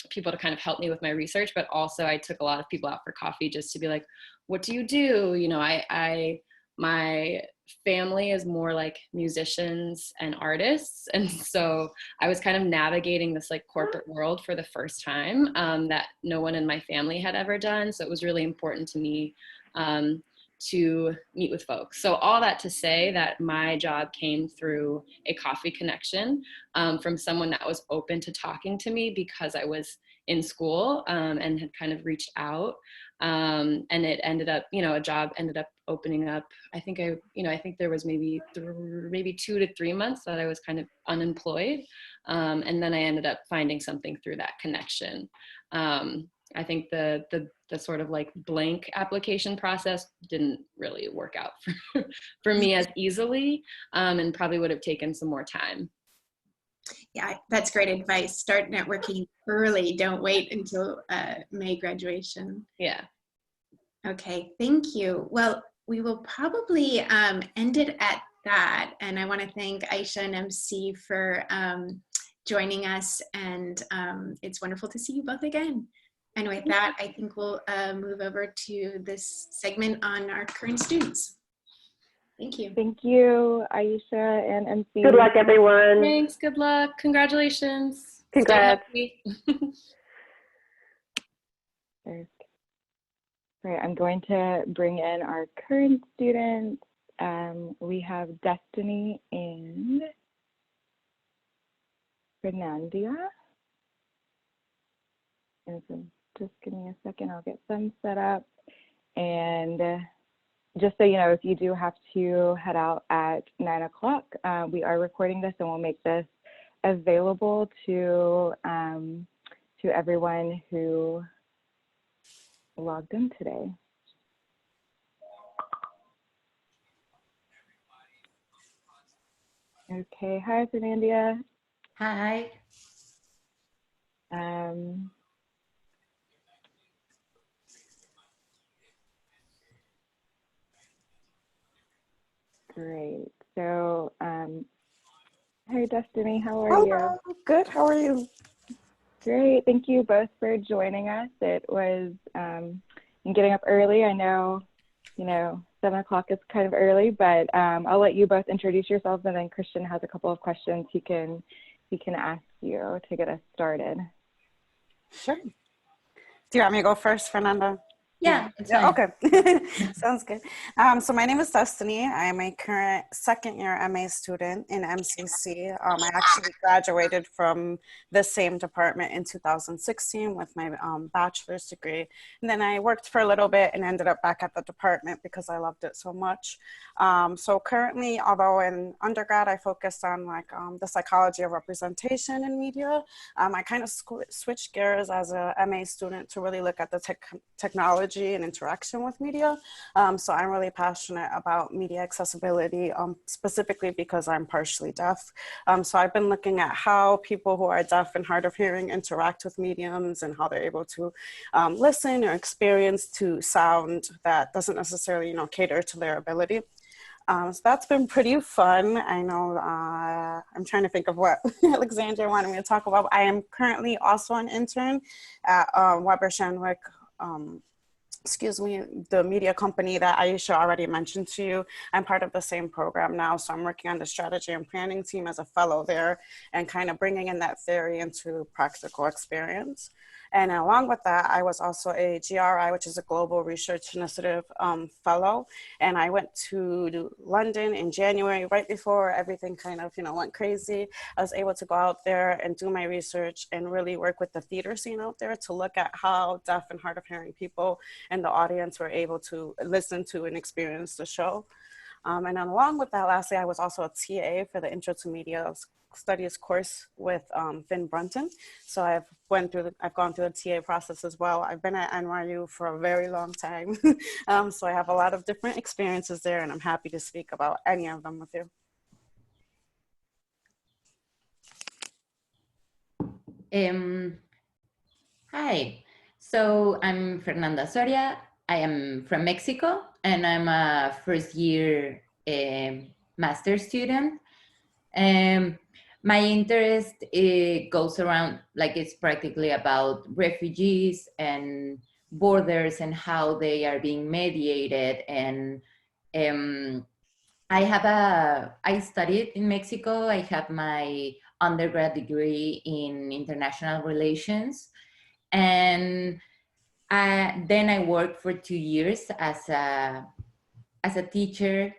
people to kind of help me with my research, but also I took a lot of people out for coffee just to be like, what do you do? You know, my family is more like musicians and artists. And so I was kind of navigating this like corporate world for the first time that no one in my family had ever done. So it was really important to me to meet with folks. So all that to say that my job came through a coffee connection from someone that was open to talking to me because I was in school and had kind of reached out. And it ended up, you know, a job ended up opening up. I think there was maybe 2 to 3 months that I was kind of unemployed. And then I ended up finding something through that connection. I think the sort of like blank application process didn't really work out for me as easily, and probably would have taken some more time. Yeah, that's great advice. Start networking early. Don't wait until May graduation. Yeah. Okay, thank you. Well, we will probably end it at that. And I want to thank Aisha and MC for joining us. And it's wonderful to see you both again. And with that, I think we'll move over to this segment on our current students. Thank you. Thank you, Aisha and MC. Good luck, everyone. Thanks. Good luck. Congratulations. Congrats. All right, I'm going to bring in our current students. We have Destiny and Fernandia. And so just give me a second, I'll get them set up. And just so you know, if you do have to head out at 9 o'clock, we are recording this and we'll make this available to everyone who logged in today. Okay, hi Fernandia. Hi. Great. So, hi Destiny, how are you? Good. How are you? Great. Thank you both for joining us. It was getting up early. I know, 7 o'clock is kind of early, but I'll let you both introduce yourselves, and then Christian has a couple of questions he can ask you to get us started. Sure. Do you want me to go first, Fernanda? Yeah. Okay. Sounds good. So my name is Destiny. I'm a current second-year MA student in MCC. I actually graduated from the same department in 2016 with my bachelor's degree. And then I worked for a little bit and ended up back at the department because I loved it so much. So currently, although in undergrad, I focused on the psychology of representation in media, I kind of switched gears as a MA student to really look at the technology and interaction with media. So I'm really passionate about media accessibility, specifically because I'm partially deaf. So I've been looking at how people who are deaf and hard of hearing interact with mediums and how they're able to listen or experience to sound that doesn't necessarily, cater to their ability. So that's been pretty fun. I know I'm trying to think of what Alexandra wanted me to talk about. I am currently also an intern at Weber Shandwick, the media company that Aisha already mentioned to you. I'm part of the same program now, so I'm working on the strategy and planning team as a fellow there and kind of bringing in that theory into practical experience. And along with that, I was also a GRI, which is a Global Research Initiative fellow. And I went to London in January, right before everything kind of, went crazy. I was able to go out there and do my research and really work with the theater scene out there to look at how deaf and hard of hearing people and the audience were able to listen to and experience the show. And then along with that, lastly, I was also a TA for the Intro to Media Studies course with Finn Brunton. So I've gone through the TA process as well. I've been at NYU for a very long time. So I have a lot of different experiences there, and I'm happy to speak about any of them with you. Um, Hi, so I'm Fernanda Soria. I am from Mexico and I'm a first year master student. Um, my interest goes around, like it's practically about refugees and borders and how they are being mediated. And um, I studied in Mexico. I have my undergrad degree in international relations. And then I worked for 2 years as a teacher,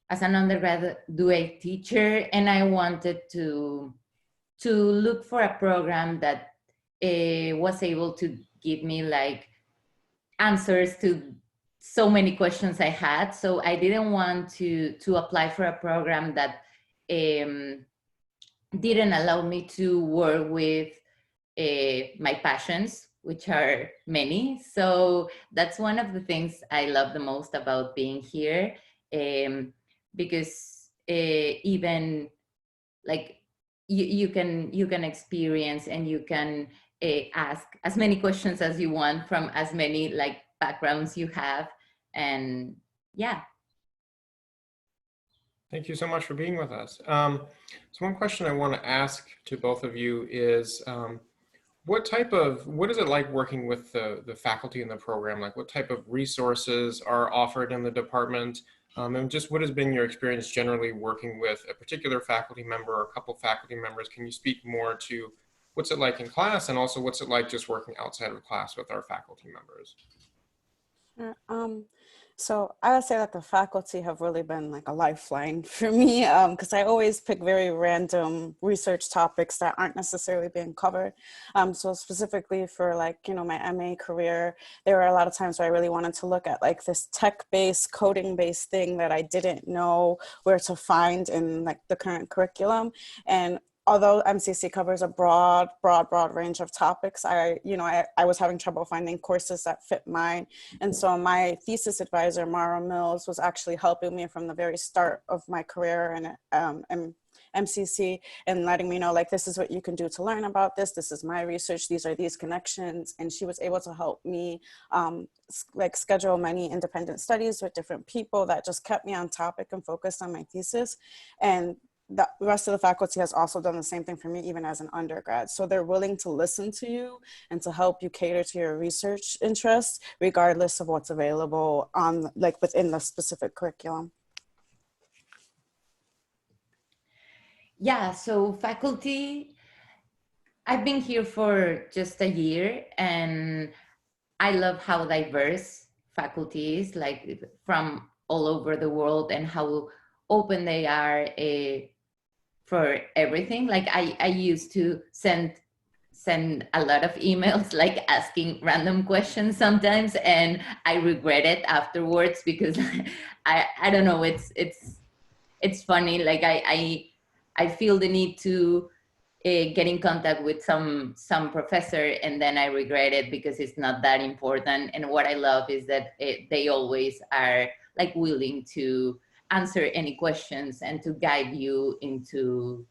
as an undergraduate teacher, and I wanted to look for a program that was able to give me like answers to so many questions I had. So I didn't want to apply for a program that um, didn't allow me to work with my passions, which are many. So that's one of the things I love the most about being here, because even like you can experience and you can ask as many questions as you want from as many like backgrounds you have, and yeah. Thank you so much for being with us. So one question I want to ask to both of you is, what is it like working with the faculty in the program? Like what type of resources are offered in the department? And just what has been your experience generally working with a particular faculty member or a couple faculty members? Can you speak more to what's it like in class and also what's it like just working outside of class with our faculty members? Sure. So I would say that the faculty have really been like a lifeline for me, because I always pick very random research topics that aren't necessarily being covered. So specifically for like, my MA career, there were a lot of times where I really wanted to look at like this tech-based, coding-based thing that I didn't know where to find in like the current curriculum. And although MCC covers a broad range of topics, I was having trouble finding courses that fit mine. And so my thesis advisor, Mara Mills, was actually helping me from the very start of my career in MCC and letting me know, like, this is what you can do to learn about this. This is my research. These are these connections. And she was able to help me like schedule many independent studies with different people that just kept me on topic and focused on my thesis. And the rest of the faculty has also done the same thing for me, even as an undergrad. So they're willing to listen to you and to help you cater to your research interests, regardless of what's available on like within the specific curriculum. Yeah, so faculty, I've been here for just a year and I love how diverse faculty is, like from all over the world, and how open they are for everything. Like I used to send a lot of emails like asking random questions sometimes, and I regret it afterwards because I don't know, it's funny. Like I feel the need to get in contact with some professor, and then I regret it because it's not that important. And what I love is that they always are like willing to answer any questions and to guide you into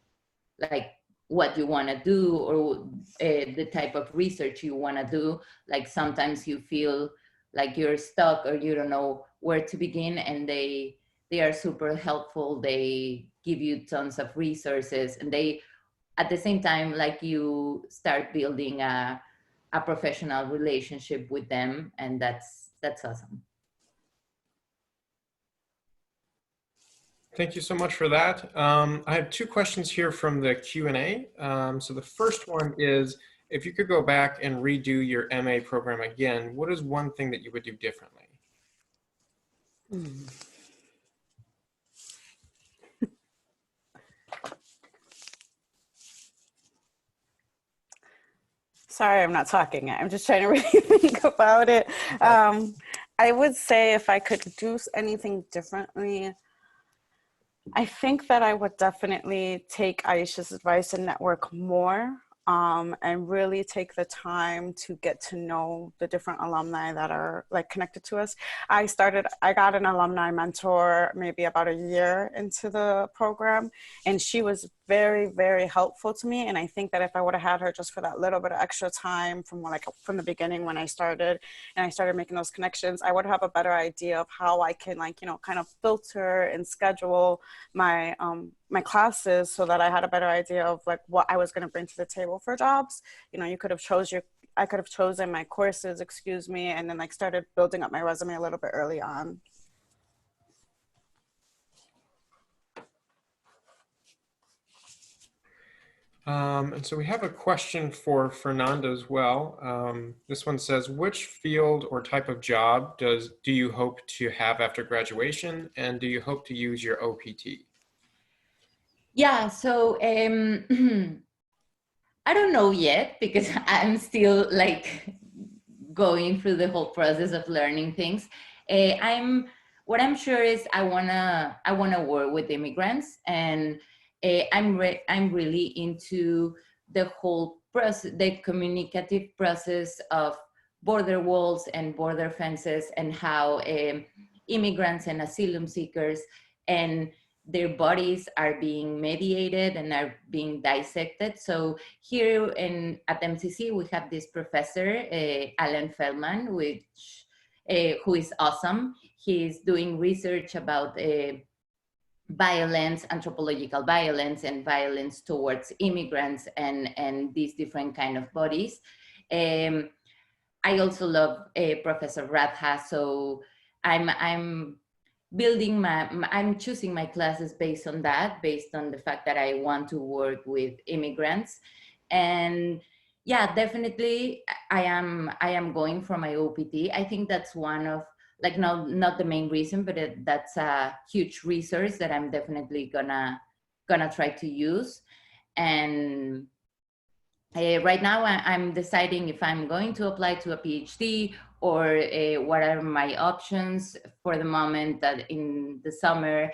like what you want to do, or the type of research you want to do. Like sometimes you feel like you're stuck or you don't know where to begin, and they are super helpful. They give you tons of resources, and they at the same time, like, you start building a professional relationship with them, and that's awesome. Thank you so much for that. I have two questions here from the Q&A. So the first one is, if you could go back and redo your MA program again, what is one thing that you would do differently? Sorry, I'm not talking yet. I'm just trying to really think about it. I would say if I could do anything differently, I think that I would definitely take Aisha's advice and network more, and really take the time to get to know the different alumni that are like connected to us. I got an alumni mentor maybe about a year into the program, and she was very, very helpful to me. And I think that if I would have had her just for that little bit of extra time from from the beginning when I started making those connections, I would have a better idea of how I can kind of filter and schedule my my classes so that I had a better idea of what I was going to bring to the table for jobs. You could have I could have chosen my courses, and then started building up my resume a little bit early on. And so we have a question for Fernanda as well. This one says, which field or type of job do you hope to have after graduation? And do you hope to use your OPT? Yeah, so I don't know yet because I'm still going through the whole process of learning things. What I'm sure is I wanna work with immigrants, and I'm really into the whole process, the communicative process of border walls and border fences, and how immigrants and asylum seekers and their bodies are being mediated and are being dissected. So here at MCC, we have this professor, Alan Feldman, who is awesome. He's doing research about violence, anthropological violence, and violence towards immigrants and these different kind of bodies. I also love Professor Radha, so I'm choosing my classes based on that, based on the fact that I want to work with immigrants. And yeah, definitely I am going for my OPT. I think that's one of, not the main reason, but that's a huge resource that I'm definitely gonna try to use. And right now I'm deciding if I'm going to apply to a PhD or what are my options. For the moment, that in the summer,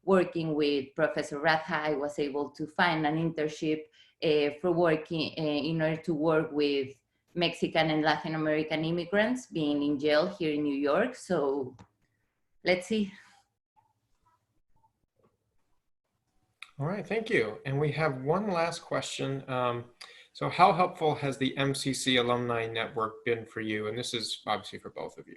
working with Professor Radha, I was able to find an internship for working in order to work with Mexican and Latin American immigrants being in jail here in New York. So let's see. All right, thank you. And we have one last question. So how helpful has the MCC Alumni Network been for you? And this is obviously for both of you.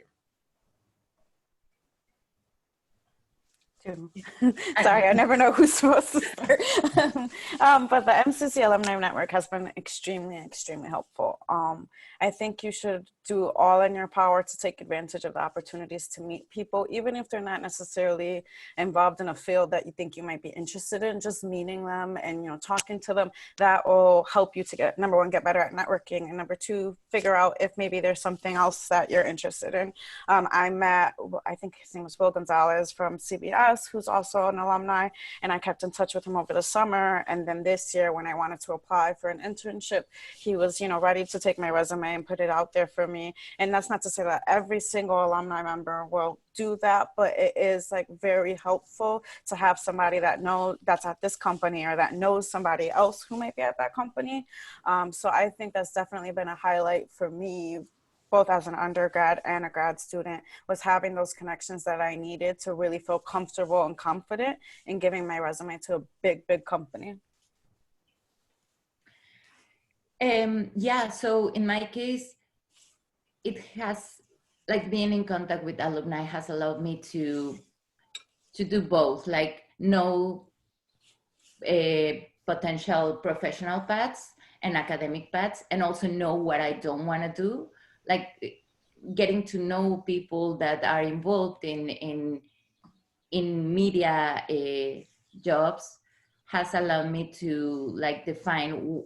Sorry, I never know who's supposed to start. But the MCC Alumni Network has been extremely, extremely helpful. I think you should do all in your power to take advantage of the opportunities to meet people, even if they're not necessarily involved in a field that you think you might be interested in. Just meeting them and talking to them, that will help you to get, number one, get better at networking, and number two, figure out if maybe there's something else that you're interested in. I met, I think his name was Will Gonzalez from CBS, who's also an alumni, and I kept in touch with him over the summer. And then this year, when I wanted to apply for an internship, he was ready to take my resume and put it out there for me. And that's not to say that every single alumni member will do that, but it is very helpful to have somebody that's at this company or that knows somebody else who might be at that company. So I think that's definitely been a highlight for me, both as an undergrad and a grad student, was having those connections that I needed to really feel comfortable and confident in giving my resume to a big, big company. Yeah, so in my case, it has, being in contact with alumni has allowed me to do both, know potential professional paths and academic paths, and also know what I don't want to do. Getting to know people that are involved in media jobs has allowed me to define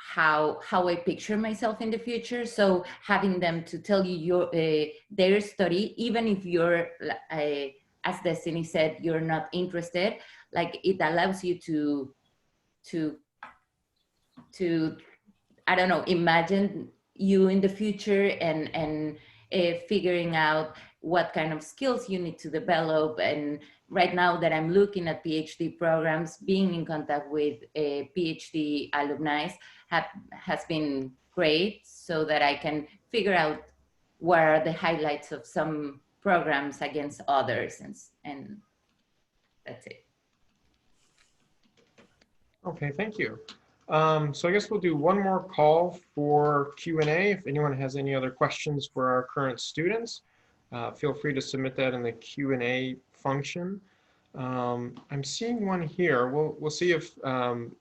how I picture myself in the future. So having them to tell you their story, even if you're, as Destiny said, you're not interested, it allows you to I don't know, imagine you in the future and figuring out what kind of skills you need to develop. And right now that I'm looking at PhD programs, being in contact with PhD alumni has been great, so that I can figure out what are the highlights of some programs against others, and that's it. Okay, thank you. So I guess we'll do one more call for Q&A. If anyone has any other questions for our current students, feel free to submit that in the Q&A function. I'm seeing one here. We'll see if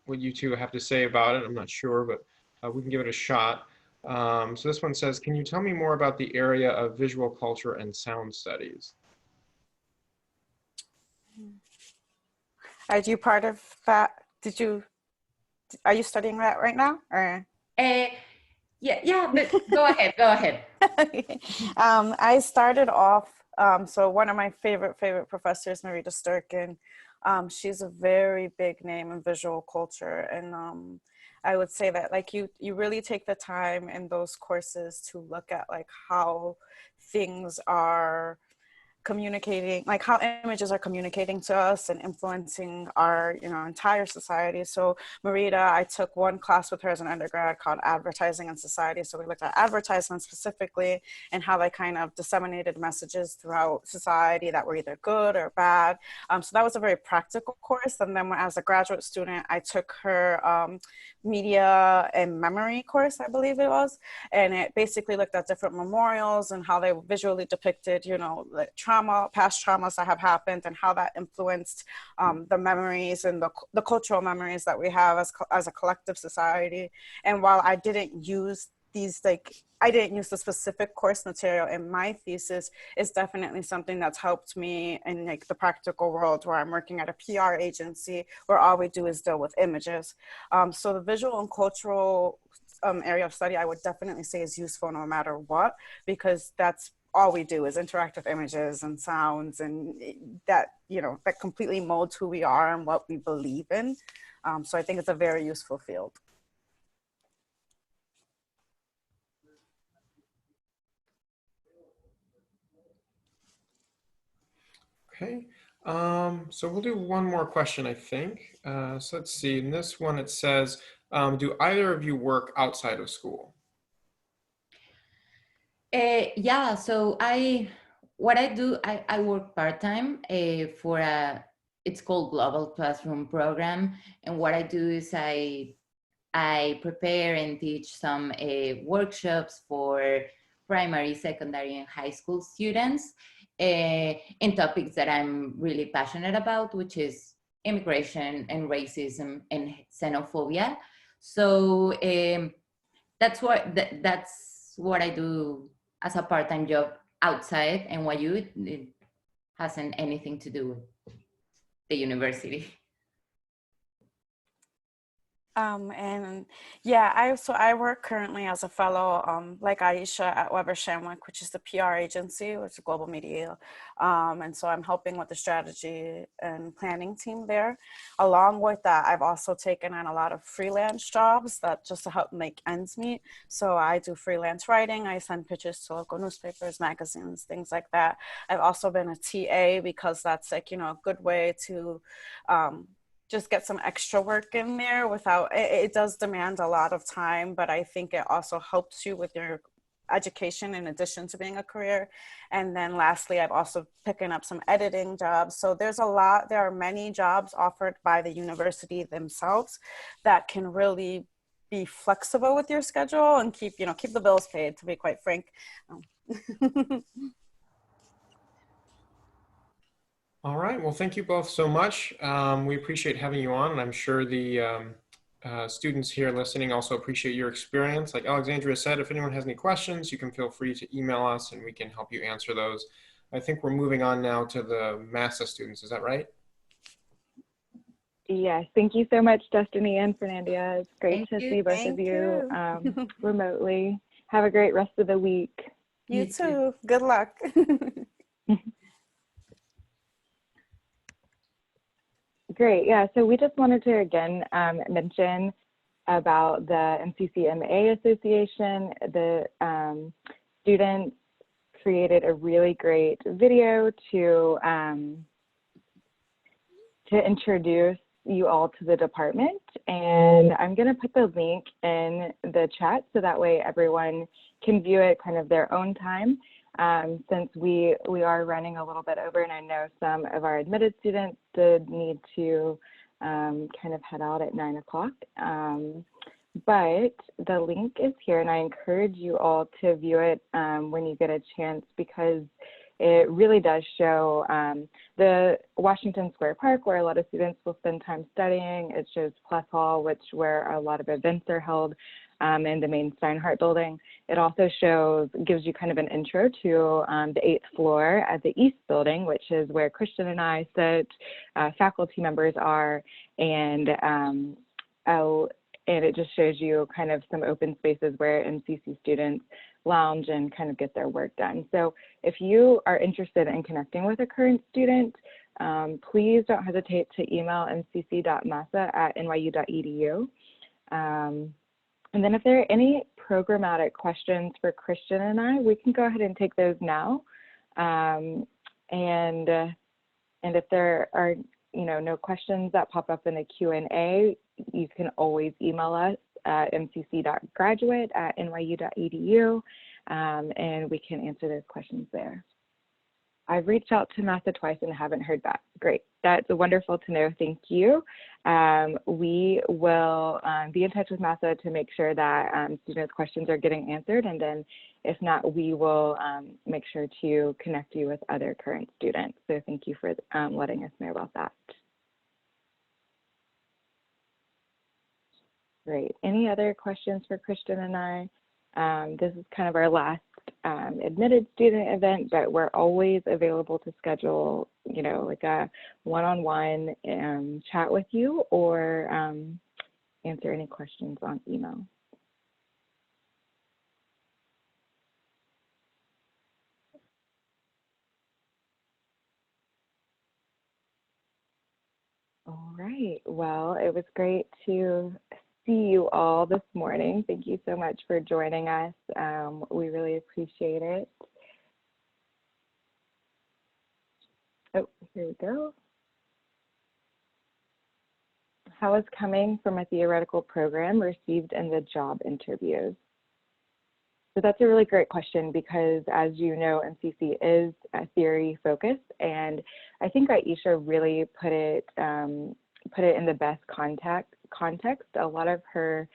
what you two have to say about it. I'm not sure, but we can give it a shot. So this one says, can you tell me more about the area of visual culture and sound studies? Are you part of that? Are you studying that right now? Or? Yeah, but go ahead, go ahead. I started off, so one of my favorite professors, Marita Sturkin, she's a very big name in visual culture. And I would say that like you really take the time in those courses to look at like how things are communicating, like how images are communicating to us and influencing our entire society. So Marita, I took one class with her as an undergrad called Advertising and Society. So we looked at advertisements specifically and how they kind of disseminated messages throughout society that were either good or bad. So that was a very practical course. And then as a graduate student, I took her media and memory course, I believe it was. And it basically looked at different memorials and how they visually depicted, like past traumas that have happened and how that influenced the memories and the cultural memories that we have as a collective society. And while I didn't use I didn't use the specific course material in my thesis, it's definitely something that's helped me in like the practical world where I'm working at a PR agency where all we do is deal with images. So the visual and cultural area of study, I would definitely say is useful no matter what, because that's all we do is interact with images and sounds, and that, that completely molds who we are and what we believe in. So I think it's a very useful field. Okay, so we'll do one more question, I think. So let's see, in this one it says, do either of you work outside of school? Yeah, so what I do, I work part-time for it's called Global Classroom Program. And what I do is I prepare and teach some workshops for primary, secondary, and high school students in topics that I'm really passionate about, which is immigration and racism and xenophobia. So that's what I do as a part-time job outside NYU. It hasn't anything to do with the university. And yeah, I work currently as a fellow, like Aisha, at Weber Shandwick, which is the PR agency, which is global media. And so I'm helping with the strategy and planning team there. Along with that, I've also taken on a lot of freelance jobs that just to help make ends meet. So I do freelance writing. I send pitches to local newspapers, magazines, things like that. I've also been a TA because that's like, a good way to, just get some extra work in there without, it does demand a lot of time, but I think it also helps you with your education in addition to being a career. And then lastly, I've also picking up some editing jobs. So there are many jobs offered by the university themselves that can really be flexible with your schedule and keep the bills paid, to be quite frank. All right, well, thank you both so much. We appreciate having you on, and I'm sure the students here listening also appreciate your experience. Like Alexandria said, if anyone has any questions, you can feel free to email us and we can help you answer those. I think we're moving on now to the MASA students, is that right? Yes, thank you so much, Destiny and Fernandia. It's great to see both of you remotely. Have a great rest of the week. You too. Good luck. Great, yeah, so we just wanted to again mention about the MCC MA Association. The students created a really great video to introduce you all to the department, and I'm going to put the link in the chat so that way everyone can view it kind of their own time. Since we are running a little bit over, and I know some of our admitted students did need to kind of head out at 9 o'clock. But the link is here, and I encourage you all to view it when you get a chance, because it really does show the Washington Square Park, where a lot of students will spend time studying. It shows Plus Hall, where a lot of events are held, and the main Steinhardt building. It also gives you kind of an intro to the 8th floor at the East building, which is where Christian and I sit, faculty members are, and it just shows you kind of some open spaces where MCC students lounge and kind of get their work done. So if you are interested in connecting with a current student, please don't hesitate to email mcc.massa@nyu.edu. And then if there are any programmatic questions for Christian and I, we can go ahead and take those now. And if there are no questions that pop up in the Q&A, you can always email us at mcc.graduate@nyu.edu, and we can answer those questions there. I've reached out to Massa twice and haven't heard back. Great, that's wonderful to know, thank you. We will be in touch with Massa to make sure that students' questions are getting answered, and then if not, we will make sure to connect you with other current students. So thank you for letting us know about that. Great. Any other questions for Christian and I? This is kind of our last admitted student event, but we're always available to schedule, like a one-on-one chat with you, or answer any questions on email. All right. Well, it was great to see you all this morning. Thank you so much for joining us. We really appreciate it. Oh, here we go. How is coming from a theoretical program received in the job interviews? So that's a really great question, because as you know, MCC is theory focused, and I think Aisha really put it in the best context. A lot of her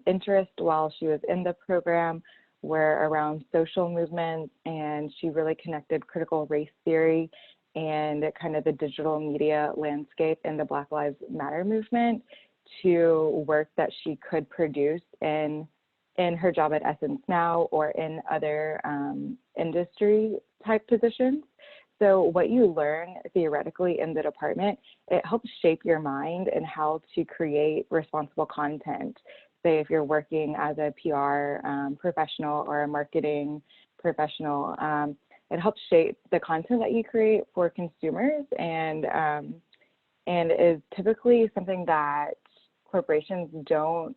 interest while she was in the program were around social movements, and she really connected critical race theory and kind of the digital media landscape and the Black Lives Matter movement to work that she could produce in her job at Essence Now or in other industry type positions. So what you learn theoretically in the department, it helps shape your mind and how to create responsible content. Say if you're working as a PR professional or a marketing professional, it helps shape the content that you create for consumers, and is typically something that corporations don't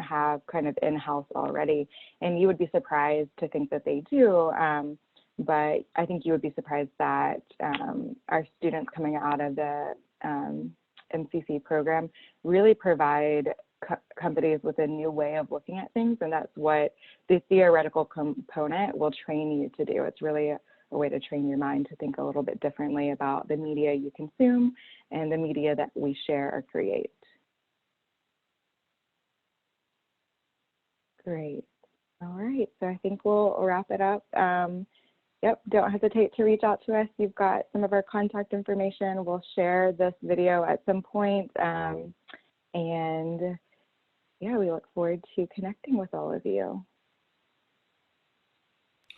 have kind of in-house already. And you would be surprised to think that they do. But I think you would be surprised that our students coming out of the MCC program really provide companies with a new way of looking at things, and that's what the theoretical component will train you to do. It's really a way to train your mind to think a little bit differently about the media you consume and the media that we share or create. Great. All right, so I think we'll wrap it up. Yep, don't hesitate to reach out to us. You've got some of our contact information. We'll share this video at some point. And yeah, we look forward to connecting with all of you.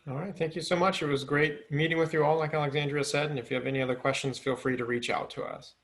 All right, thank you so much. It was great meeting with you all, like Alexandria said. And if you have any other questions, feel free to reach out to us.